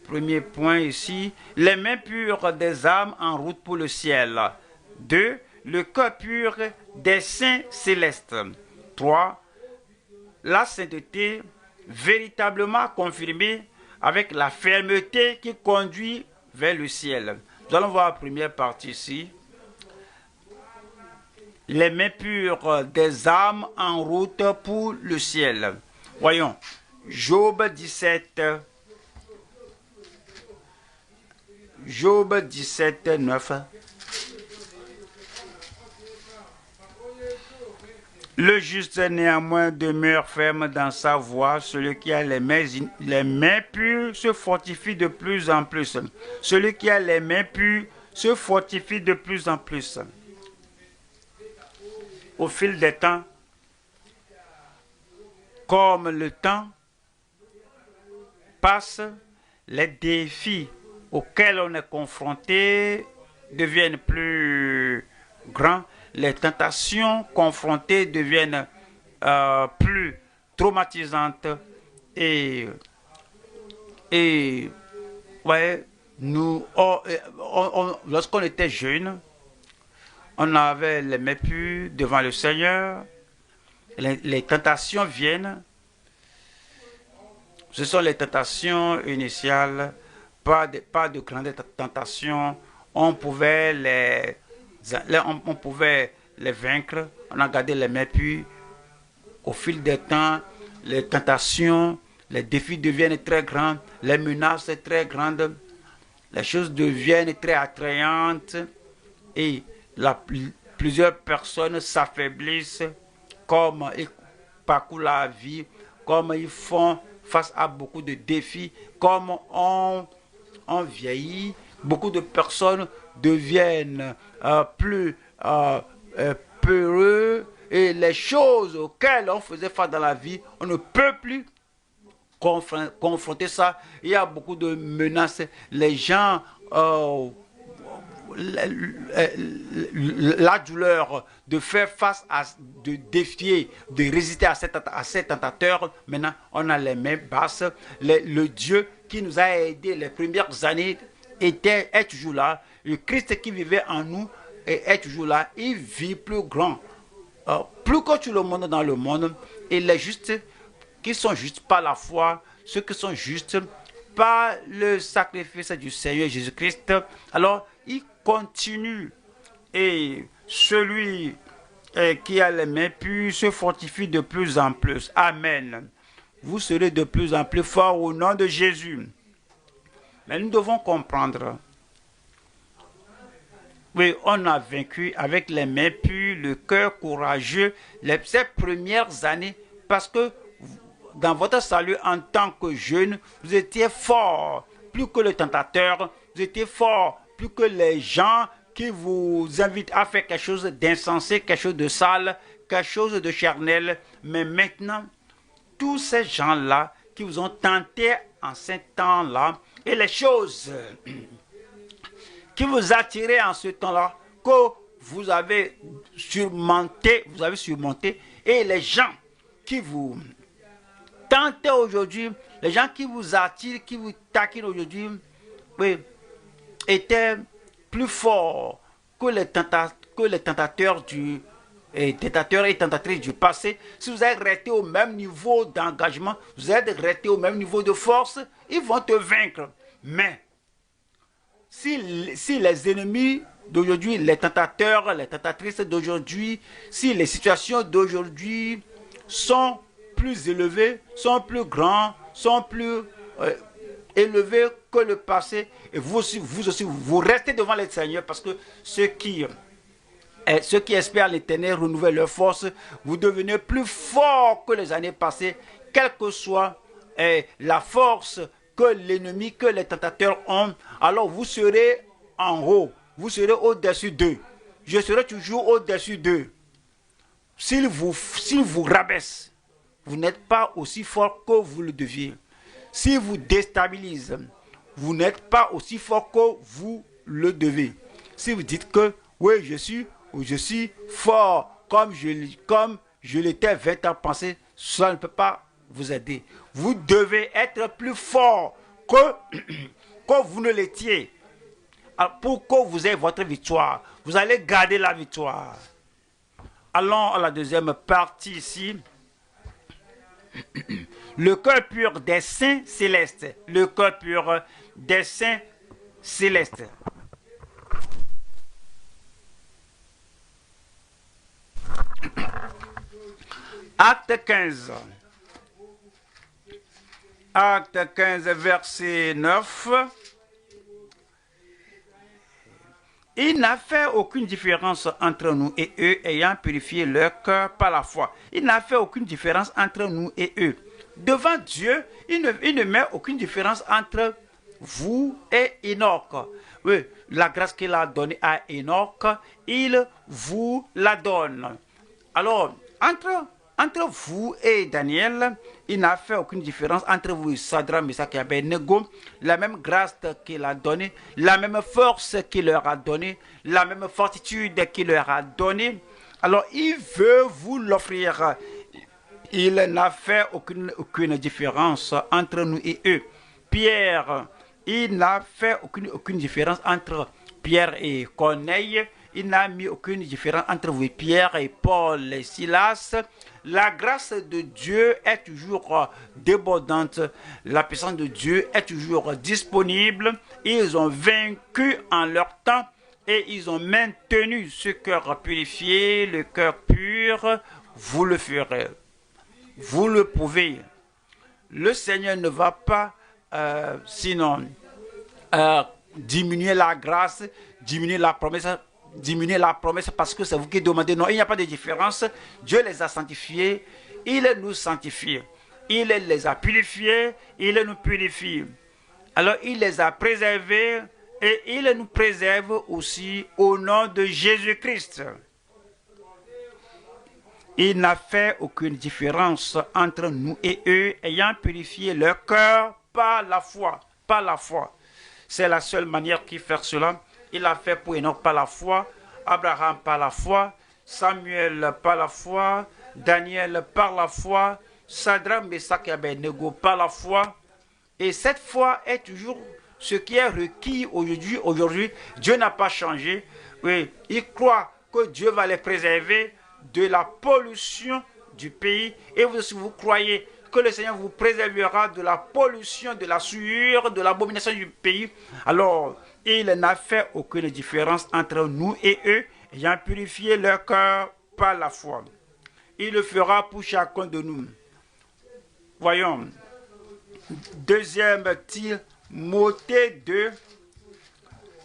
Premier point ici, les mains pures des âmes en route pour le ciel. 2. Le cœur pur des saints célestes. 3. La sainteté véritablement confirmée avec la fermeté qui conduit vers le ciel. Nous allons voir la première partie ici. Les mains pures des âmes en route pour le ciel. Voyons, Job 17, 9. Le juste néanmoins demeure ferme dans sa voie. Celui qui a les mains pures se fortifie de plus en plus. Celui qui a les mains pures se fortifie de plus en plus. Au fil des temps, comme le temps passe, les défis auxquels on est confronté deviennent plus grands. Les tentations confrontées deviennent plus traumatisantes et ouais, nous, lorsqu'on était jeunes, on avait les mains pures devant le Seigneur. Les tentations viennent. Ce sont les tentations initiales, pas de grandes tentations. On pouvait les vaincre. On a gardé les mains pures. Au fil des temps, les tentations, les défis deviennent très grands, les menaces très grandes, les choses deviennent très attrayantes et plusieurs personnes s'affaiblissent comme ils parcourent la vie, comme ils font face à beaucoup de défis, comme on vieillit, beaucoup de personnes deviennent plus peureux et les choses auxquelles on faisait face dans la vie, on ne peut plus confronter ça. Il y a beaucoup de menaces. Les gens, la douleur de faire face de défier, de résister à ces tentateurs. Maintenant, on a les mains basses. Le Dieu qui nous a aidés les premières années est toujours là. Le Christ qui vivait en nous est toujours là. Il vit plus grand. Plus que tout le monde dans le monde. Et les justes qui sont justes par la foi, ceux qui sont justes par le sacrifice du Seigneur Jésus-Christ, alors il continue. Et celui qui a les mains pures se fortifie de plus en plus. Amen. Vous serez de plus en plus forts au nom de Jésus. Mais nous devons comprendre. Oui, on a vaincu avec les mains pures, le cœur courageux, ces premières années, parce que dans votre salut en tant que jeune, vous étiez fort, plus que le tentateur, vous étiez fort, plus que les gens qui vous invitent à faire quelque chose d'insensé, quelque chose de sale, quelque chose de charnel. Mais maintenant, tous ces gens-là qui vous ont tenté en ce temps-là, et les choses qui vous attiraient en ce temps-là, que vous avez surmonté, et les gens qui vous tentez aujourd'hui, les gens qui vous attirent, qui vous taquinent aujourd'hui, oui, étaient plus forts que les tentateurs et tentatrices du passé. Si vous êtes resté au même niveau d'engagement, vous êtes resté au même niveau de force, ils vont te vaincre. Mais si les ennemis d'aujourd'hui, les tentateurs, les tentatrices d'aujourd'hui, si les situations d'aujourd'hui sont plus élevés, sont plus grands, sont plus élevés que le passé, et vous aussi, vous restez devant le Seigneur, parce que ceux qui espèrent l'Éternel renouvellent leur force. Vous devenez plus forts que les années passées, quelle que soit la force que l'ennemi, que les tentateurs ont. Alors vous serez en haut, vous serez au-dessus d'eux. Je serai toujours au-dessus d'eux. S'ils vous rabaissent, vous n'êtes pas aussi fort que vous le deviez. S'ils vous déstabilisent, vous n'êtes pas aussi fort que vous le devez. Si vous dites que Oui, je suis fort comme je l'étais 20 ans passé. Cela ne peut pas vous aider. Vous devez être plus fort que, que vous ne l'étiez. Pour que vous ayez votre victoire. Vous allez garder la victoire. Allons à la deuxième partie ici. Le cœur pur des saints célestes. Le cœur pur des saints célestes. Acte 15. Acte 15, verset 9. Il n'a fait aucune différence entre nous et eux, ayant purifié leur cœur par la foi. Il n'a fait aucune différence entre nous et eux. Devant Dieu, il ne met aucune différence entre vous et Enoch. Oui, la grâce qu'il a donnée à Enoch, il vous la donne. Alors, entre vous et Daniel, il n'a fait aucune différence entre vous et Shadrach, Meshach et Abednego. La même grâce qu'il a donnée, la même force qu'il leur a donnée, la même fortitude qu'il leur a donnée. Alors, il veut vous l'offrir. Il n'a fait aucune différence entre nous et eux. Pierre, il n'a fait aucune différence entre Pierre et Corneille. Il n'a mis aucune différence entre vous et Pierre et Paul et Silas. La grâce de Dieu est toujours débordante. La puissance de Dieu est toujours disponible. Ils ont vaincu en leur temps et ils ont maintenu ce cœur purifié, le cœur pur. Vous le ferez. Vous le pouvez. Le Seigneur ne va pas sinon diminuer la grâce, diminuer la promesse parce que c'est vous qui demandez. Non, il n'y a pas de différence. Dieu les a sanctifiés, il nous sanctifie. Il les a purifiés, il nous purifie. Alors il les a préservés et il nous préserve aussi au nom de Jésus-Christ. Il n'a fait aucune différence entre nous et eux, ayant purifié leur cœur par la foi. Par la foi. C'est la seule manière qu'il fait cela. Il a fait pour Enoch par la foi, Abraham par la foi, Samuel par la foi, Daniel par la foi, Shadrach, Meshach et Abednego par la foi. Et cette foi est toujours ce qui est requis aujourd'hui. Dieu n'a pas changé. Oui, il croit que Dieu va les préserver de la pollution du pays. Et vous aussi, vous croyez que le Seigneur vous préservera de la pollution, de la souillure, de l'abomination du pays. Alors, il n'a fait aucune différence entre nous et eux, ayant purifié leur cœur par la foi. Il le fera pour chacun de nous. Voyons. Deuxième Timothée 2.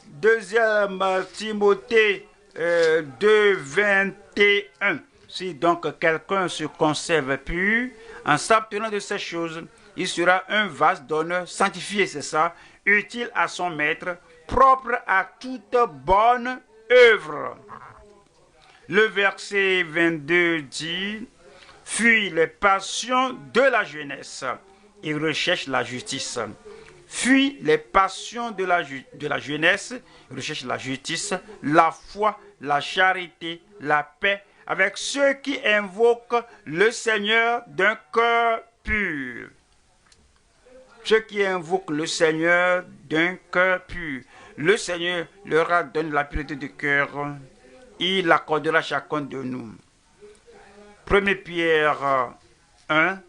Deuxième Timothée 2, 21. Si donc quelqu'un se conserve pur, en s'abstenant de ces choses, il sera un vase d'honneur sanctifié, c'est ça, utile à son maître, propre à toute bonne œuvre. Le verset 22 dit, fuis les passions de la jeunesse et recherche la justice. Fuis les passions de la jeunesse, recherche la justice, la foi, la charité, la paix, avec ceux qui invoquent le Seigneur d'un cœur pur. Ceux qui invoquent le Seigneur d'un cœur pur. Le Seigneur leur a donné la pureté de cœur. Il l'accordera à chacun de nous. 1 Pierre 1.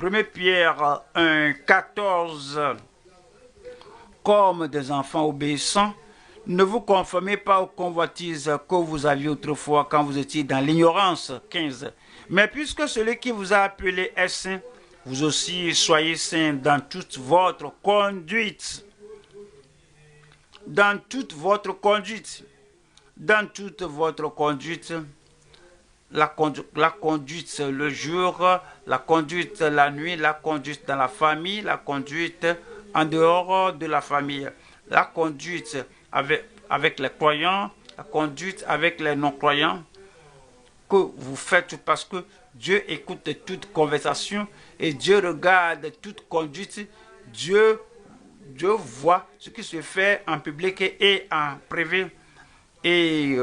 1 Pierre 1, 14. Comme des enfants obéissants, ne vous conformez pas aux convoitises que vous aviez autrefois quand vous étiez dans l'ignorance. 15. Mais puisque celui qui vous a appelé est saint, vous aussi soyez saints dans toute votre conduite. Dans toute votre conduite. Dans toute votre conduite. La conduite le jour, la conduite la nuit, la conduite dans la famille, la conduite en dehors de la famille, la conduite avec les croyants, la conduite avec les non-croyants, que vous faites parce que Dieu écoute toute conversation et Dieu regarde toute conduite. Dieu voit ce qui se fait en public et en privé. Et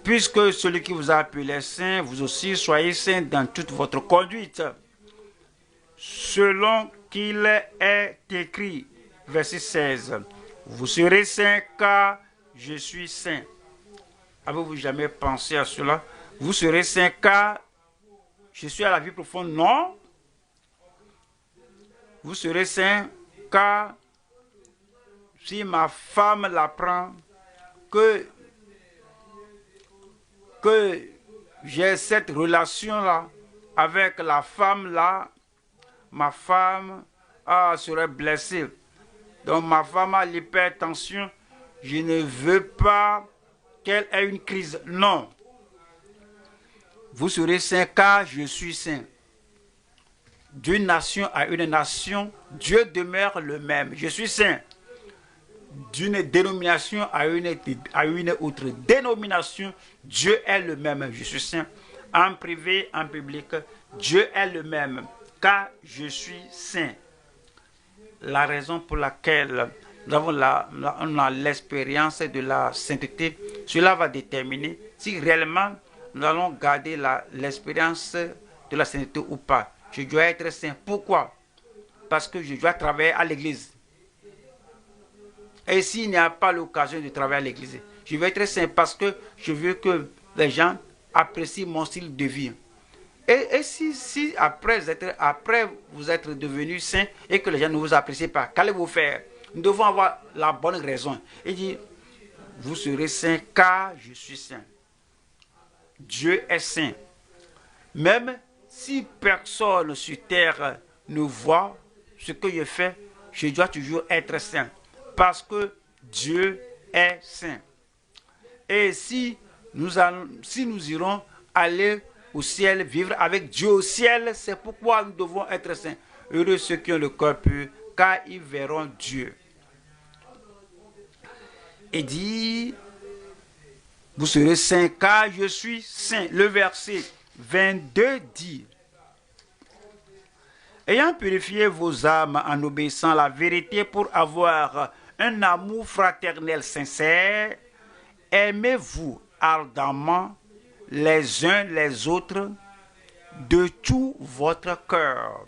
puisque celui qui vous a appelé saint, vous aussi soyez saint dans toute votre conduite. Selon qu'il est écrit, verset 16, vous serez saints car je suis saint. Avez-vous jamais pensé à cela? Vous serez saints car je suis à la vie profonde? Non. Vous serez saints car si ma femme l'apprend que j'ai cette relation-là avec la femme-là, ma femme serait blessée. Donc ma femme a l'hypertension. Je ne veux pas qu'elle ait une crise. Non. Vous serez saints car je suis saint. D'une nation à une nation, Dieu demeure le même. Je suis saint. D'une dénomination à une autre dénomination, Dieu est le même. Je suis saint. En privé, en public, Dieu est le même. Car je suis saint. La raison pour laquelle nous avons l'expérience de la sainteté, cela va déterminer si réellement nous allons garder l'expérience de la sainteté ou pas. Je dois être saint. Pourquoi? Parce que je dois travailler à l'église. Et s'il n'y a pas l'occasion de travailler à l'église, je vais être saint parce que je veux que les gens apprécient mon style de vie. Et si après vous êtes devenu saint et que les gens ne vous apprécient pas, qu'allez-vous faire? Nous devons avoir la bonne raison. Il dit, vous serez saint car je suis saint. Dieu est saint. Même si personne sur terre ne voit ce que je fais, je dois toujours être saint. Parce que Dieu est saint. Et si nous irons aller au ciel, vivre avec Dieu au ciel, c'est pourquoi nous devons être saints. Heureux ceux qui ont le cœur pur, car ils verront Dieu. Et dit, vous serez saints, car je suis saint. Le verset 22 dit, ayant purifié vos âmes en obéissant à la vérité pour avoir un amour fraternel sincère, aimez-vous ardemment les uns les autres de tout votre cœur.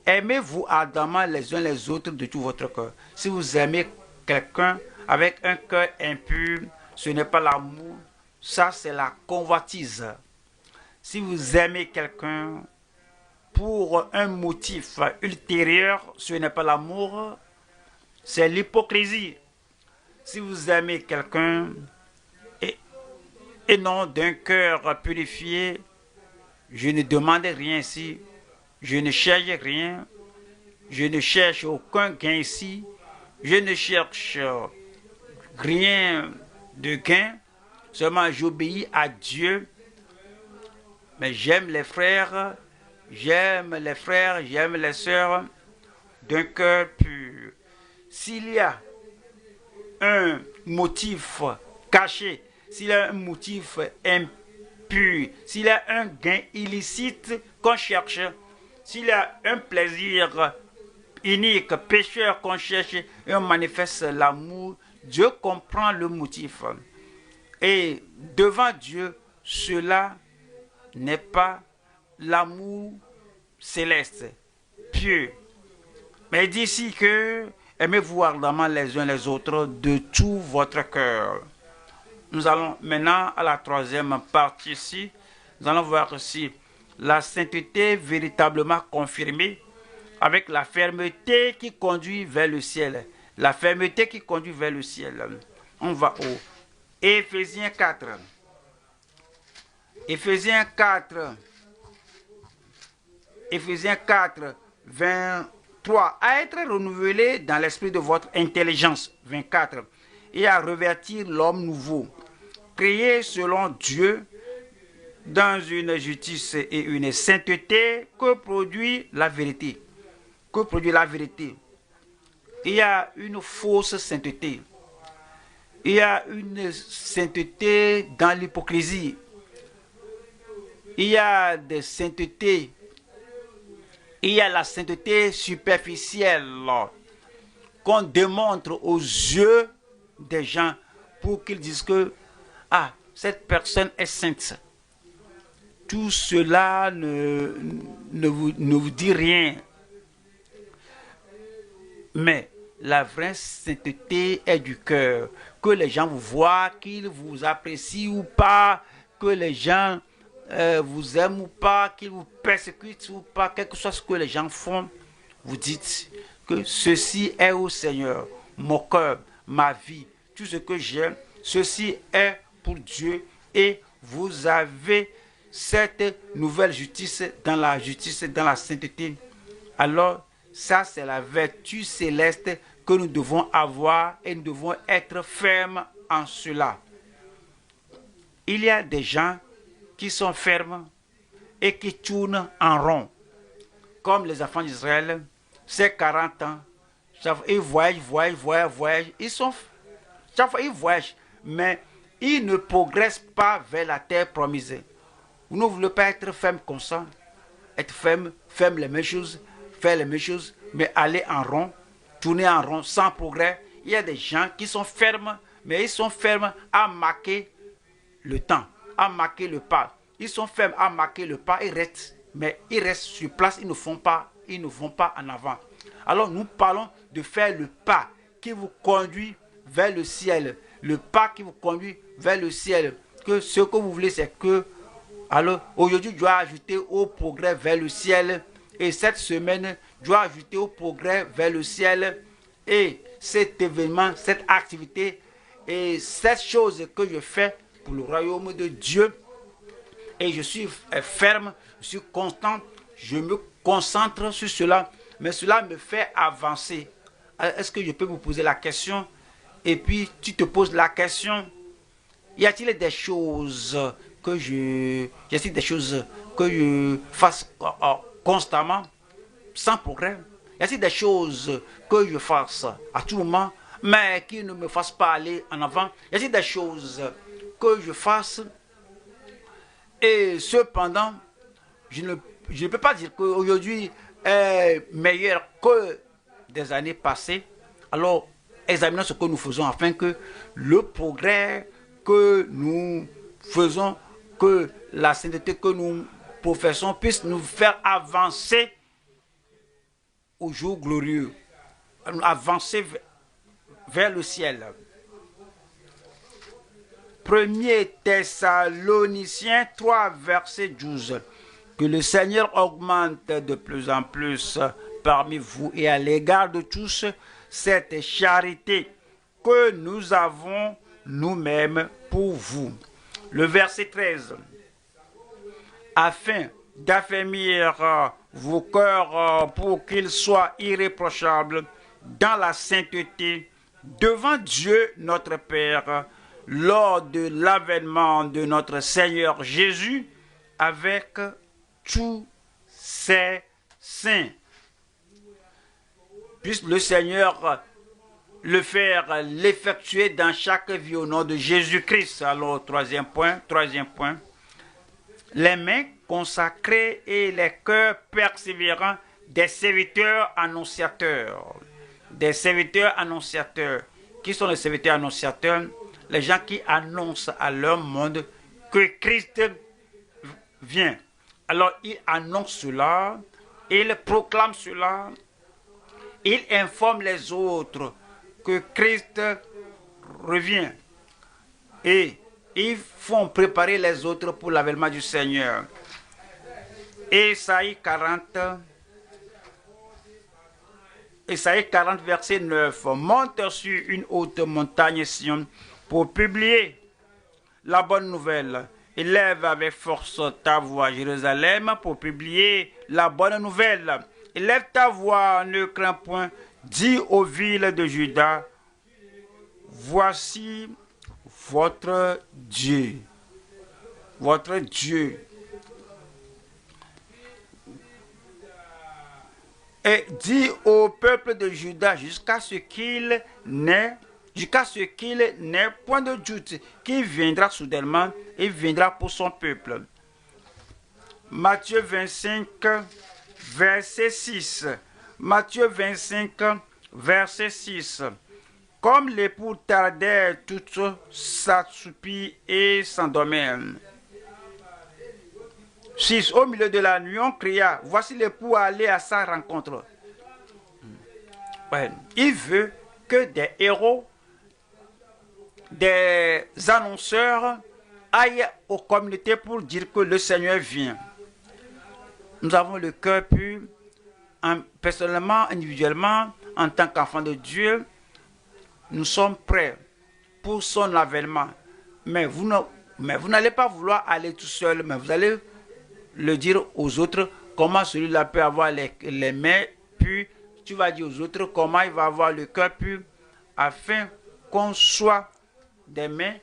Aimez-vous ardemment les uns les autres de tout votre cœur. Si vous aimez quelqu'un avec un cœur impur, ce n'est pas l'amour, ça c'est la convoitise. Si vous aimez quelqu'un pour un motif ultérieur, ce n'est pas l'amour, c'est l'hypocrisie. Si vous aimez quelqu'un et non d'un cœur purifié, je ne demande rien ici, je ne cherche rien, je ne cherche aucun gain ici, je ne cherche rien de gain, seulement j'obéis à Dieu, mais j'aime les frères, j'aime les sœurs d'un cœur pur. S'il y a un motif caché, s'il y a un motif impur, s'il y a un gain illicite qu'on cherche, s'il y a un plaisir unique, pécheur qu'on cherche et on manifeste l'amour, Dieu comprend le motif. Et devant Dieu, cela n'est pas l'amour céleste, pieux. Mais il dit ici que aimez-vous ardemment les uns les autres de tout votre cœur. Nous allons maintenant à la troisième partie ici. Nous allons voir ici la sainteté véritablement confirmée avec la fermeté qui conduit vers le ciel. La fermeté qui conduit vers le ciel. On va au Éphésiens 4. Éphésiens 4. Éphésiens 4, 23. À être renouvelé dans l'esprit de votre intelligence. 24. Et à revêtir l'homme nouveau, créé selon Dieu dans une justice et une sainteté que produit la vérité. Que produit la vérité? Il y a une fausse sainteté. Il y a une sainteté dans l'hypocrisie. Il y a des saintetés. Il y a la sainteté superficielle qu'on démontre aux yeux des gens pour qu'ils disent que cette personne est sainte. Tout cela ne vous dit rien. Mais la vraie sainteté est du cœur. Que les gens vous voient, qu'ils vous apprécient ou pas, que les gens vous aiment ou pas, qu'ils vous persécutent ou pas, quel que soit ce que les gens font, vous dites que ceci est au Seigneur, mon cœur, ma vie, tout ce que j'aime, ceci est pour Dieu, et vous avez cette nouvelle justice, dans la sainteté. Alors, ça c'est la vertu céleste que nous devons avoir et nous devons être fermes en cela. Il y a des gens qui sont fermes et qui tournent en rond, comme les enfants d'Israël, c'est 40 ans, ils voyagent, chaque fois ils voyagent, mais ils ne progressent pas vers la terre promise. Vous ne voulez pas être ferme comme ça, être ferme, faire les mêmes choses, mais aller en rond, tourner en rond sans progrès. Il y a des gens qui sont fermes, mais ils sont fermes à marquer le temps, à marquer le pas. Ils sont fermes à marquer le pas, mais ils restent sur place, ils ne vont pas en avant. Alors nous parlons de faire le pas qui vous conduit vers le ciel. Le pas qui vous conduit vers le ciel. Que ce que vous voulez, c'est que, alors aujourd'hui, je dois ajouter au progrès vers le ciel. Et cette semaine, je dois ajouter au progrès vers le ciel. Et cet événement, cette activité, et cette chose que je fais pour le royaume de Dieu. Et je suis ferme, je suis constant, je me concentre sur cela. Mais cela me fait avancer. Est-ce que je peux vous poser la question? Et puis tu te poses la question, y a-t-il des choses que je fasse constamment sans progrès? Y a-t-il des choses que je fasse à tout moment mais qui ne me fassent pas aller en avant? Y a-t-il des choses que je fasse et cependant je ne peux pas dire qu'aujourd'hui est meilleur que des années passées? Alors examinons ce que nous faisons afin que le progrès que nous faisons, que la sainteté que nous professons puisse nous faire avancer au jour glorieux, avancer vers le ciel. 1er Thessaloniciens 3, verset 12. Que le Seigneur augmente de plus en plus parmi vous et à l'égard de tous cette charité que nous avons nous-mêmes pour vous. Le verset 13. Afin d'affermir vos cœurs pour qu'ils soient irréprochables dans la sainteté devant Dieu notre Père lors de l'avènement de notre Seigneur Jésus avec tous ses saints. Puisse le Seigneur l'effectuer dans chaque vie au nom de Jésus-Christ. Alors, troisième point. Les mains consacrées et les cœurs persévérants des serviteurs annonciateurs. Des serviteurs annonciateurs. Qui sont les serviteurs annonciateurs? Les gens qui annoncent à leur monde que Christ vient. Alors, ils annoncent cela, ils proclament cela, ils informent les autres que Christ revient. Et ils font préparer les autres pour l'avènement du Seigneur. Ésaïe 40, verset 9. Monte sur une haute montagne Sion pour publier la bonne nouvelle. Élève avec force ta voix, Jérusalem, pour publier la bonne nouvelle. Élève ta voix, ne crains point. Dis aux villes de Juda, voici votre Dieu. Votre Dieu. Et dis au peuple de Juda jusqu'à ce qu'il n'ait point de doute, qu'il viendra soudainement et viendra pour son peuple. Matthieu 25, verset 6. Matthieu 25, verset 6. Comme l'époux tardait, tous s'assoupit et s'endormait. 6. Au milieu de la nuit, on cria, voici l'époux aller à sa rencontre. Ouais. Il veut que des héros, des annonceurs aillent aux communautés pour dire que le Seigneur vient. Nous avons le cœur pur, personnellement, individuellement, en tant qu'enfant de Dieu, nous sommes prêts pour son avènement. Mais vous n'allez pas vouloir aller tout seul, mais vous allez le dire aux autres comment celui-là peut avoir les mains pures. Tu vas dire aux autres comment il va avoir le cœur pur, afin qu'on soit des mains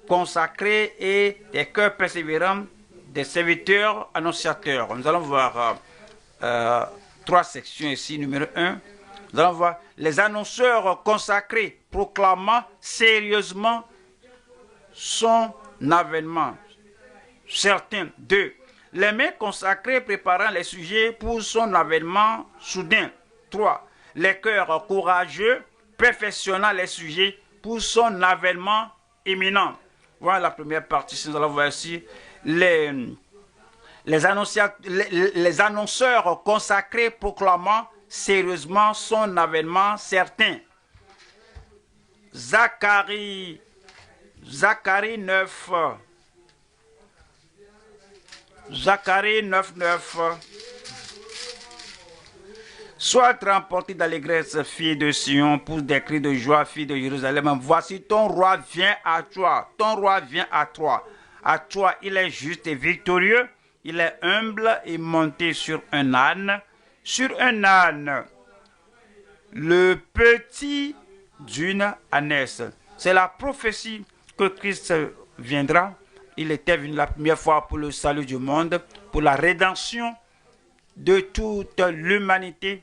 consacrées et des cœurs persévérants, des serviteurs annonciateurs. Nous allons voir 3 sections ici. Numéro 1, nous allons voir les annonceurs consacrés proclamant sérieusement son avènement. Certains. 2. Les mains consacrées préparant les sujets pour son avènement soudain. 3. Les cœurs courageux perfectionnant les sujets pour son avènement imminent. Voilà la première partie. Nous allons voir ici les annonceurs consacrés proclamant sérieusement son avènement certain. Zacharie 9. Zacharie 9, 9. Sois remporté d'allégresse, fille de Sion, pousse des cris de joie, fille de Jérusalem. Voici ton roi vient à toi. Ton roi vient à toi. À toi, il est juste et victorieux. Il est humble et monté sur un âne. Sur un âne, le petit d'une ânesse. C'est la prophétie que Christ viendra. Il était venu la première fois pour le salut du monde, pour la rédemption de toute l'humanité.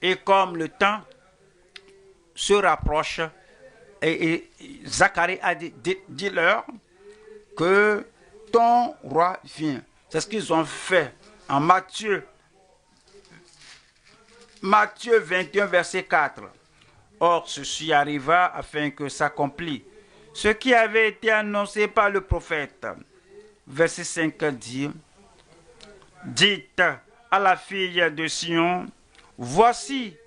Et comme le temps se rapproche, et Zacharie a dit-leur que ton roi vient. C'est ce qu'ils ont fait en Matthieu 21, verset 4. Or, ceci arriva afin que s'accomplisse ce qui avait été annoncé par le prophète. Verset 5 dit, dites à la fille de Sion, voici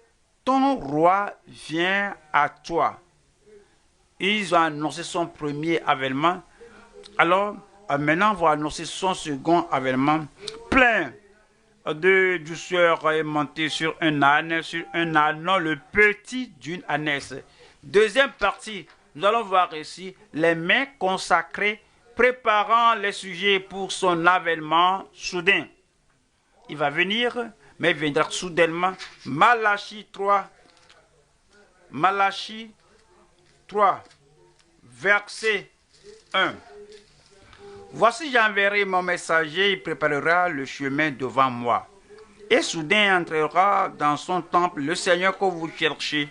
ton roi vient à toi. Ils ont annoncé son premier avènement. Alors, maintenant, on va annoncer son second avènement. Plein de douceur est monté sur un âne, non, le petit d'une ânesse. Deuxième partie, nous allons voir ici les mains consacrées préparant les sujets pour son avènement soudain. Il va venir, mais il viendra soudainement. Malachie 3, verset 1. Voici, j'enverrai mon messager, il préparera le chemin devant moi. Et soudain entrera dans son temple le Seigneur que vous cherchez.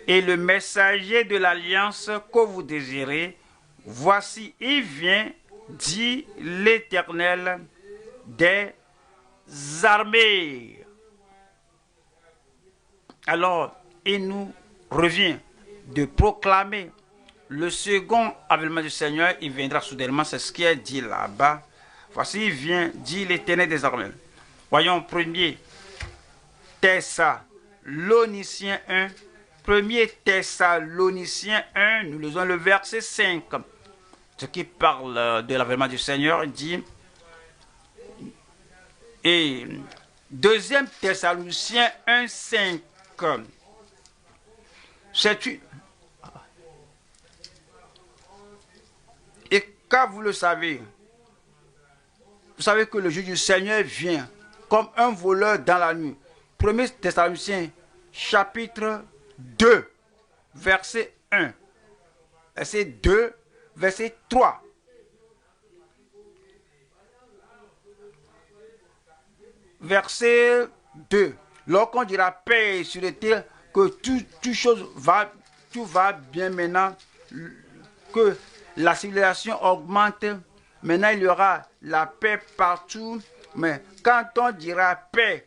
Et le messager de l'alliance que vous désirez, voici, il vient, dit l'Éternel des armées. Alors, il nous revient de proclamer le second avènement du Seigneur. Il viendra soudainement, c'est ce qui est dit là-bas. Voici, il vient, dit l'Éternel des armées. Voyons, 1er Thessaloniciens 1. 1er Thessaloniciens 1, nous lisons le verset 5. Ce qui parle de l'avènement du Seigneur dit. Et 2e Thessaloniciens 1, 5. C'est une. Et quand vous le savez, vous savez que le jour du Seigneur vient comme un voleur dans la nuit. 1er Thessaloniciens chapitre 2, verset 1. Verset 2, verset 3. Verset 2. Lorsqu'on dira paix sur la terre, que tout va bien maintenant, que la civilisation augmente, maintenant il y aura la paix partout. Mais quand on dira paix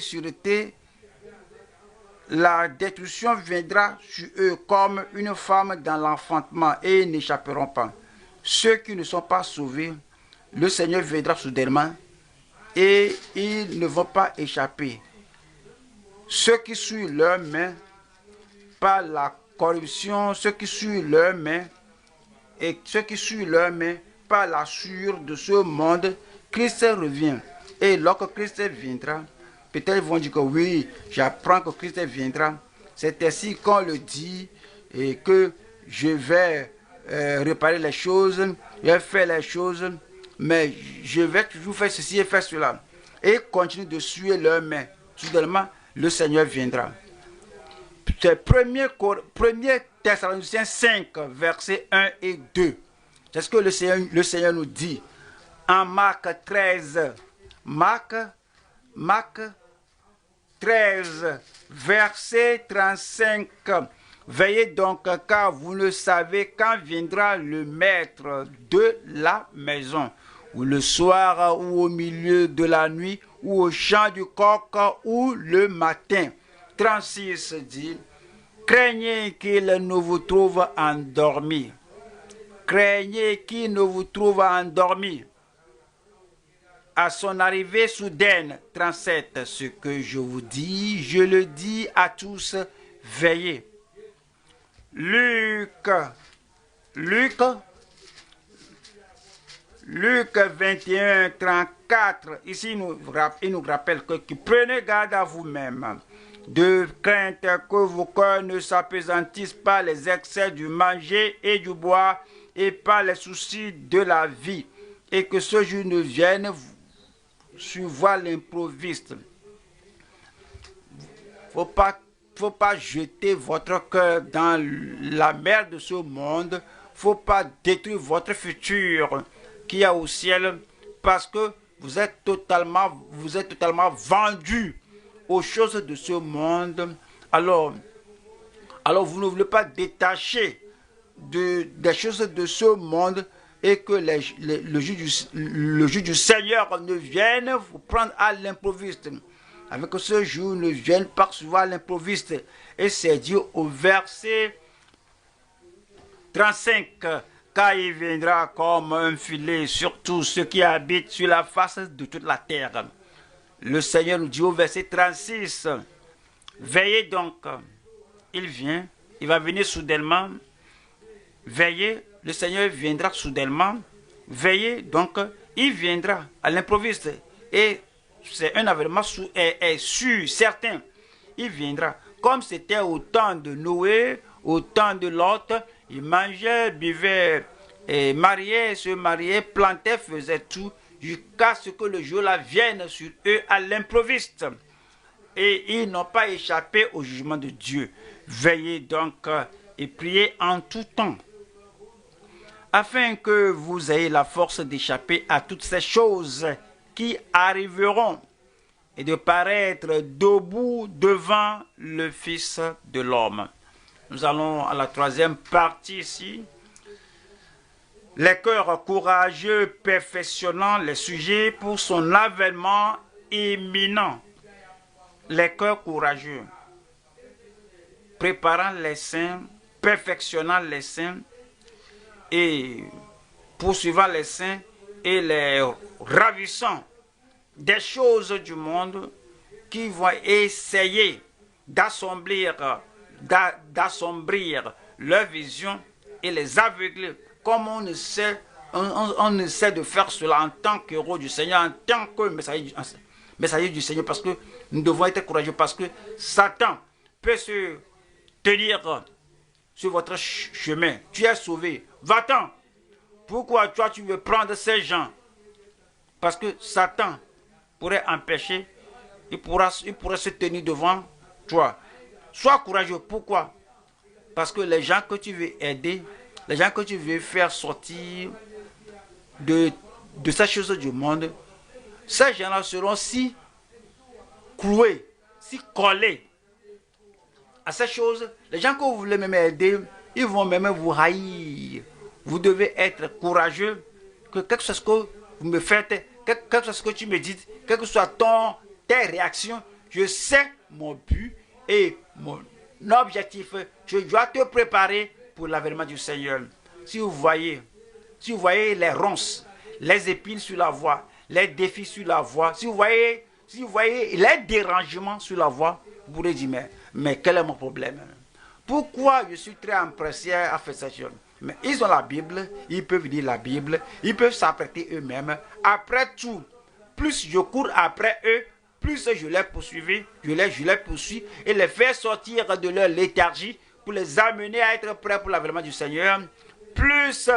sur la terre, la destruction viendra sur eux comme une femme dans l'enfantement et ils n'échapperont pas. Ceux qui ne sont pas sauvés, le Seigneur viendra soudainement et ils ne vont pas échapper. Ceux qui suivent leurs mains par la corruption, ceux qui suivent leurs mains et ceux qui suivent leurs mains par la sueur de ce monde, Christ revient. Et lorsque Christ viendra, peut-être ils vont dire que oui, j'apprends que Christ viendra. C'est ainsi qu'on le dit et que je vais réparer les choses, je vais faire les choses, mais je vais toujours faire ceci et faire cela. Et continue de suer leurs mains. Soudainement, le Seigneur viendra. C'est 1 Thessaloniciens 5, versets 1 et 2. C'est ce que le Seigneur nous dit. En Marc 13, Marc 13, verset 35. Veillez donc, car vous ne savez quand viendra le maître de la maison, ou le soir, ou au milieu de la nuit, ou au chant du coq, ou le matin. 36 dit, craignez qu'il ne vous trouve endormi. Craignez qu'il ne vous trouve endormi. À son arrivée soudaine, 37, ce que je vous dis, je le dis à tous, veillez. Luc 21, 34, ici il nous rappelle que prenez garde à vous-même, de crainte que vos cœurs ne s'apesantissent par les excès du manger et du boire et par les soucis de la vie, et que ce jour ne vienne sur vous l'improviste. Faut pas jeter votre cœur dans la mer de ce monde. Faut pas détruire votre futur qu'il y a au ciel, parce que vous êtes totalement vendu aux choses de ce monde. Alors vous ne voulez pas détacher des choses de ce monde et que le jour du Seigneur ne vienne vous prendre à l'improviste. Avec que ce jour ne vienne pas souvent à l'improviste. Et c'est dit au verset 35, car il viendra comme un filet sur tous ceux qui habitent sur la face de toute la terre. Le Seigneur nous dit au verset 36, veillez donc, il vient, il va venir soudainement. Veillez, le Seigneur viendra soudainement. Veillez, donc, il viendra à l'improviste. Et c'est un avènement sûr, certain. Il viendra. Comme c'était au temps de Noé, au temps de Lot, ils mangeaient, buvaient, et mariaient, se mariaient, plantaient, faisaient tout, jusqu'à ce que le jour-là vienne sur eux à l'improviste. Et ils n'ont pas échappé au jugement de Dieu. Veillez donc et priez en tout temps, afin que vous ayez la force d'échapper à toutes ces choses qui arriveront et de paraître debout devant le Fils de l'homme. Nous allons à la troisième partie ici. Les cœurs courageux perfectionnant les sujets pour son avènement imminent. Les cœurs courageux préparant les saints, perfectionnant les saints et poursuivant les saints et les ravissant des choses du monde qui vont essayer d'assombrir leur vision et les aveugler, comme on essaie de faire cela en tant qu'héros du Seigneur, en tant que messager du Seigneur, parce que nous devons être courageux, parce que Satan peut se tenir sur votre chemin. Tu es sauvé, va-t'en. Pourquoi toi tu veux prendre ces gens? Parce que Satan pourrait empêcher, il pourrait se tenir devant toi. Sois courageux. Pourquoi? Parce que les gens que tu veux aider, les gens que tu veux faire sortir de ces choses du monde, ces gens-là seront si cloués, si collés à ces choses. Les gens que vous voulez même aider, ils vont même vous haïr. Vous devez être courageux, que quelque chose que vous me faites, quelque chose que tu me dites, quelle que soit tes réactions, je sais mon but Et mon objectif, je dois te préparer pour l'avènement du Seigneur. Si vous voyez les ronces, les épines sur la voie, les défis sur la voie, si vous voyez les dérangements sur la voie, vous pourrez dire, mais quel est mon problème? Pourquoi je suis très empressé à faire cette chose? Mais ils ont la Bible, ils peuvent lire la Bible, ils peuvent s'apprêter eux-mêmes. Après tout, plus je cours après eux, plus je les poursuis, je les poursuis et les fais sortir de leur léthargie pour les amener à être prêts pour l'avènement du Seigneur. Plus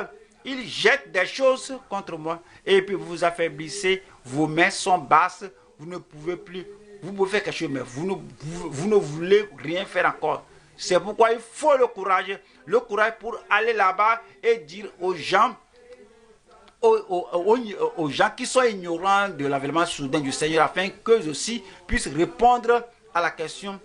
ils jettent des choses contre moi et puis vous vous affaiblissez, vos mains sont basses, vous ne pouvez plus, vous pouvez faire quelque chose, mais vous ne voulez rien faire encore. C'est pourquoi il faut le courage pour aller là-bas et dire aux gens, aux gens qui sont ignorants de l'avènement soudain du Seigneur, afin qu'eux aussi puissent répondre à la question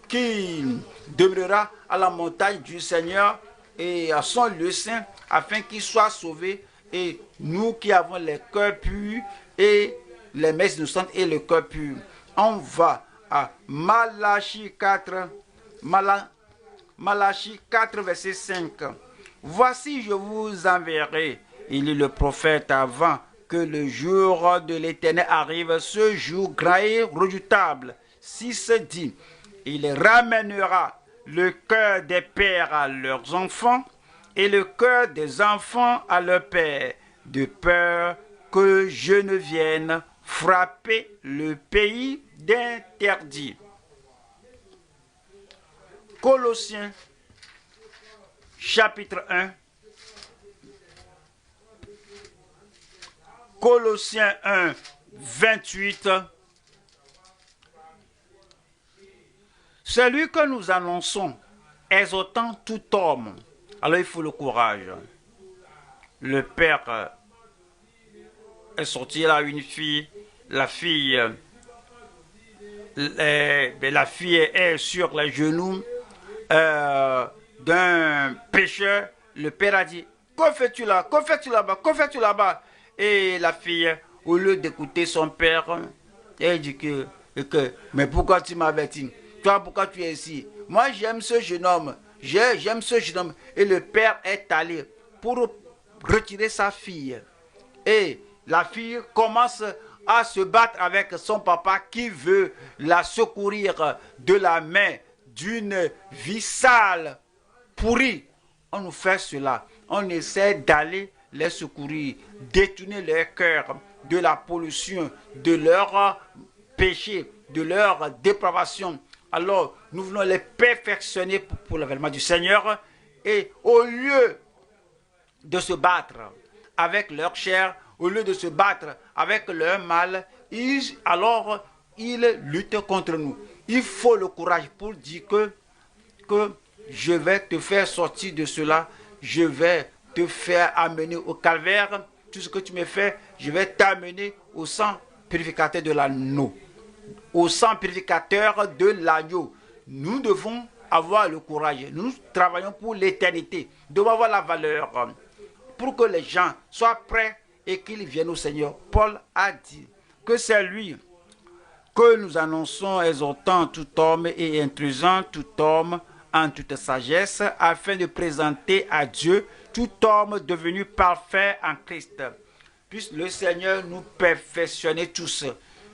qui demeurera à la montagne du Seigneur et à son lieu saint, afin qu'ils soient sauvés. Et nous qui avons les cœurs purs et les mains innocentes et le cœur pur, on va à Malachie 4, Malachie 4, verset 5. Voici, je vous enverrai. Il est le prophète avant que le jour de l'Éternel arrive, ce jour grand et redoutable. 6 dit, il ramènera le cœur des pères à leurs enfants et le cœur des enfants à leurs pères, de peur que je ne vienne frapper le pays d'interdit. Colossiens, chapitre 1. Colossiens 1, 28. Celui que nous annonçons, exhortant tout homme. Alors il faut le courage. Le père est sorti là une fille. La fille est sur les genoux d'un pécheur. Le père a dit, que fais-tu là? Que fais-tu là-bas? Que fais-tu là-bas? Et la fille, au lieu d'écouter son père, elle dit que mais pourquoi tu m'avertis? Toi, pourquoi tu es ici? Moi, j'aime ce jeune homme. J'aime ce jeune homme. Et le père est allé pour retirer sa fille. Et la fille commence à se battre avec son papa qui veut la secourir de la main d'une vie sale, pourrie. On nous fait cela. On essaie d'aller les secourir, détourner leur cœur de la pollution, de leur péché, de leur dépravation. Alors, nous voulons les perfectionner pour l'avènement du Seigneur. Et au lieu de se battre avec leur chair, au lieu de se battre avec leur mal, ils luttent contre nous. Il faut le courage pour dire que je vais te faire sortir de cela, je vais te faire amener au calvaire. Tout ce que tu me fais, je vais t'amener au sang purificateur de l'agneau. Au sang purificateur de l'agneau. Nous devons avoir le courage. Nous travaillons pour l'éternité. Nous devons avoir la valeur pour que les gens soient prêts et qu'ils viennent au Seigneur. Paul a dit que c'est lui que nous annonçons, exhortant tout homme et intrusant tout homme en toute sagesse, afin de présenter à Dieu tout homme devenu parfait en Christ. Puisse le Seigneur nous perfectionner tous.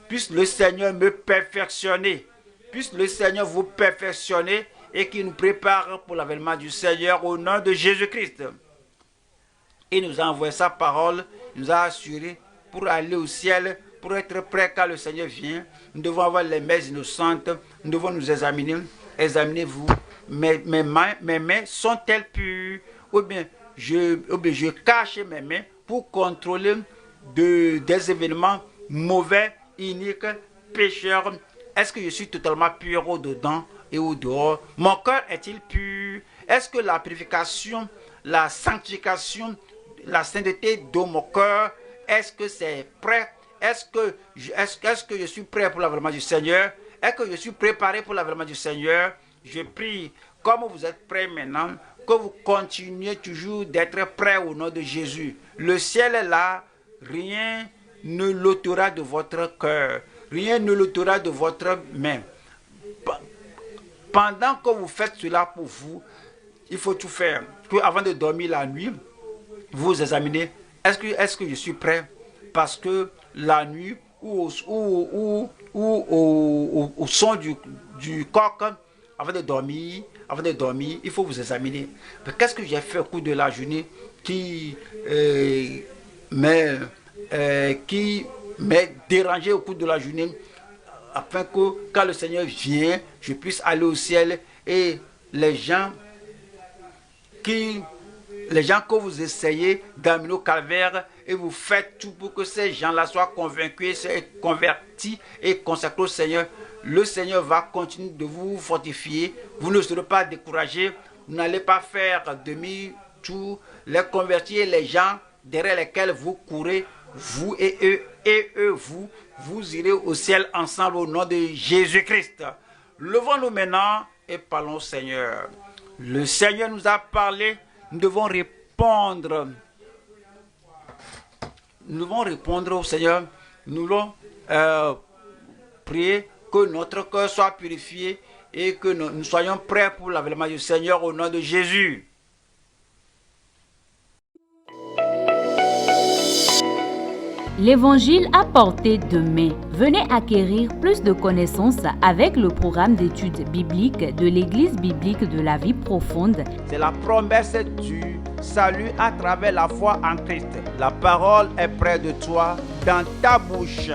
Puisse le Seigneur me perfectionner. Puisse le Seigneur vous perfectionner et qu'il nous prépare pour l'avènement du Seigneur au nom de Jésus-Christ. Il nous a envoyé sa parole, il nous a assuré pour aller au ciel, pour être prêt quand le Seigneur vient. Nous devons avoir les mains innocentes, nous devons nous examiner. Examinez-vous, mes mains sont-elles pures? Ou bien je cache mes mains pour contrôler des événements mauvais, iniques, pécheurs. Est-ce que je suis totalement pur au-dedans et au-dehors? Mon cœur est-il pur? Est-ce que la purification, la sanctification, la sainteté de mon cœur, est-ce que c'est prêt? Est-ce que je suis prêt pour l'avènement du Seigneur? Est-ce que je suis préparé pour l'avènement du Seigneur? Je prie, comme vous êtes prêts maintenant, que vous continuez toujours d'être prêts au nom de Jésus. Le ciel est là, rien ne l'ôtera de votre cœur, rien ne l'ôtera de votre main. pendant que vous faites cela pour vous, il faut tout faire. Que avant de dormir la nuit, vous examinez, est-ce que je suis prêt? Parce que la nuit, ou au son du coq, avant de dormir, il faut vous examiner. Qu'est-ce que j'ai fait au cours de la journée qui m'est dérangé au cours de la journée, afin que quand le Seigneur vient, je puisse aller au ciel et les gens que vous essayez d'amener au calvaire et vous faites tout pour que ces gens-là soient convaincus, convertis et consacrés au Seigneur. Le Seigneur va continuer de vous fortifier. Vous ne serez pas découragés. Vous n'allez pas faire demi-tour. Les convertis et les gens derrière lesquels vous courez, vous et eux, vous irez au ciel ensemble au nom de Jésus-Christ. Levons-nous maintenant et parlons au Seigneur. Le Seigneur nous a parlé, nous devons répondre. Nous devons répondre au Seigneur. Nous devons prier que notre cœur soit purifié et que nous soyons prêts pour l'avènement du Seigneur au nom de Jésus. L'évangile à portée de main. Venez acquérir plus de connaissances avec le programme d'études bibliques de l'Église biblique de la vie profonde. C'est la promesse du salut à travers la foi en Christ. La parole est près de toi, dans ta bouche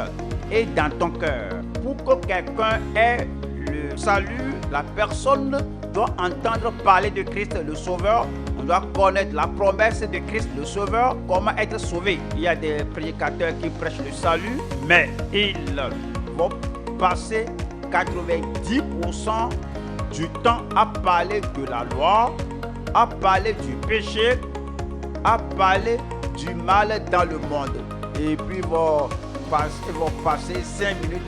et dans ton cœur. Pour que quelqu'un ait le salut, la personne doit entendre parler de Christ le Sauveur. On doit connaître la promesse de Christ le Sauveur, comment être sauvé. Il y a des prédicateurs qui prêchent le salut, mais ils vont passer 90% du temps à parler de la loi, à parler du péché, à parler du mal dans le monde. Et puis ils vont passer 5 minutes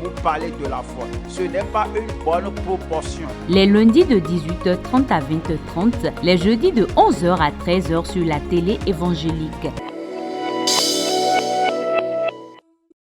pour parler de la foi. Ce n'est pas une bonne proportion. Les lundis de 18h30 à 20h30, les jeudis de 11h à 13h sur la télé évangélique.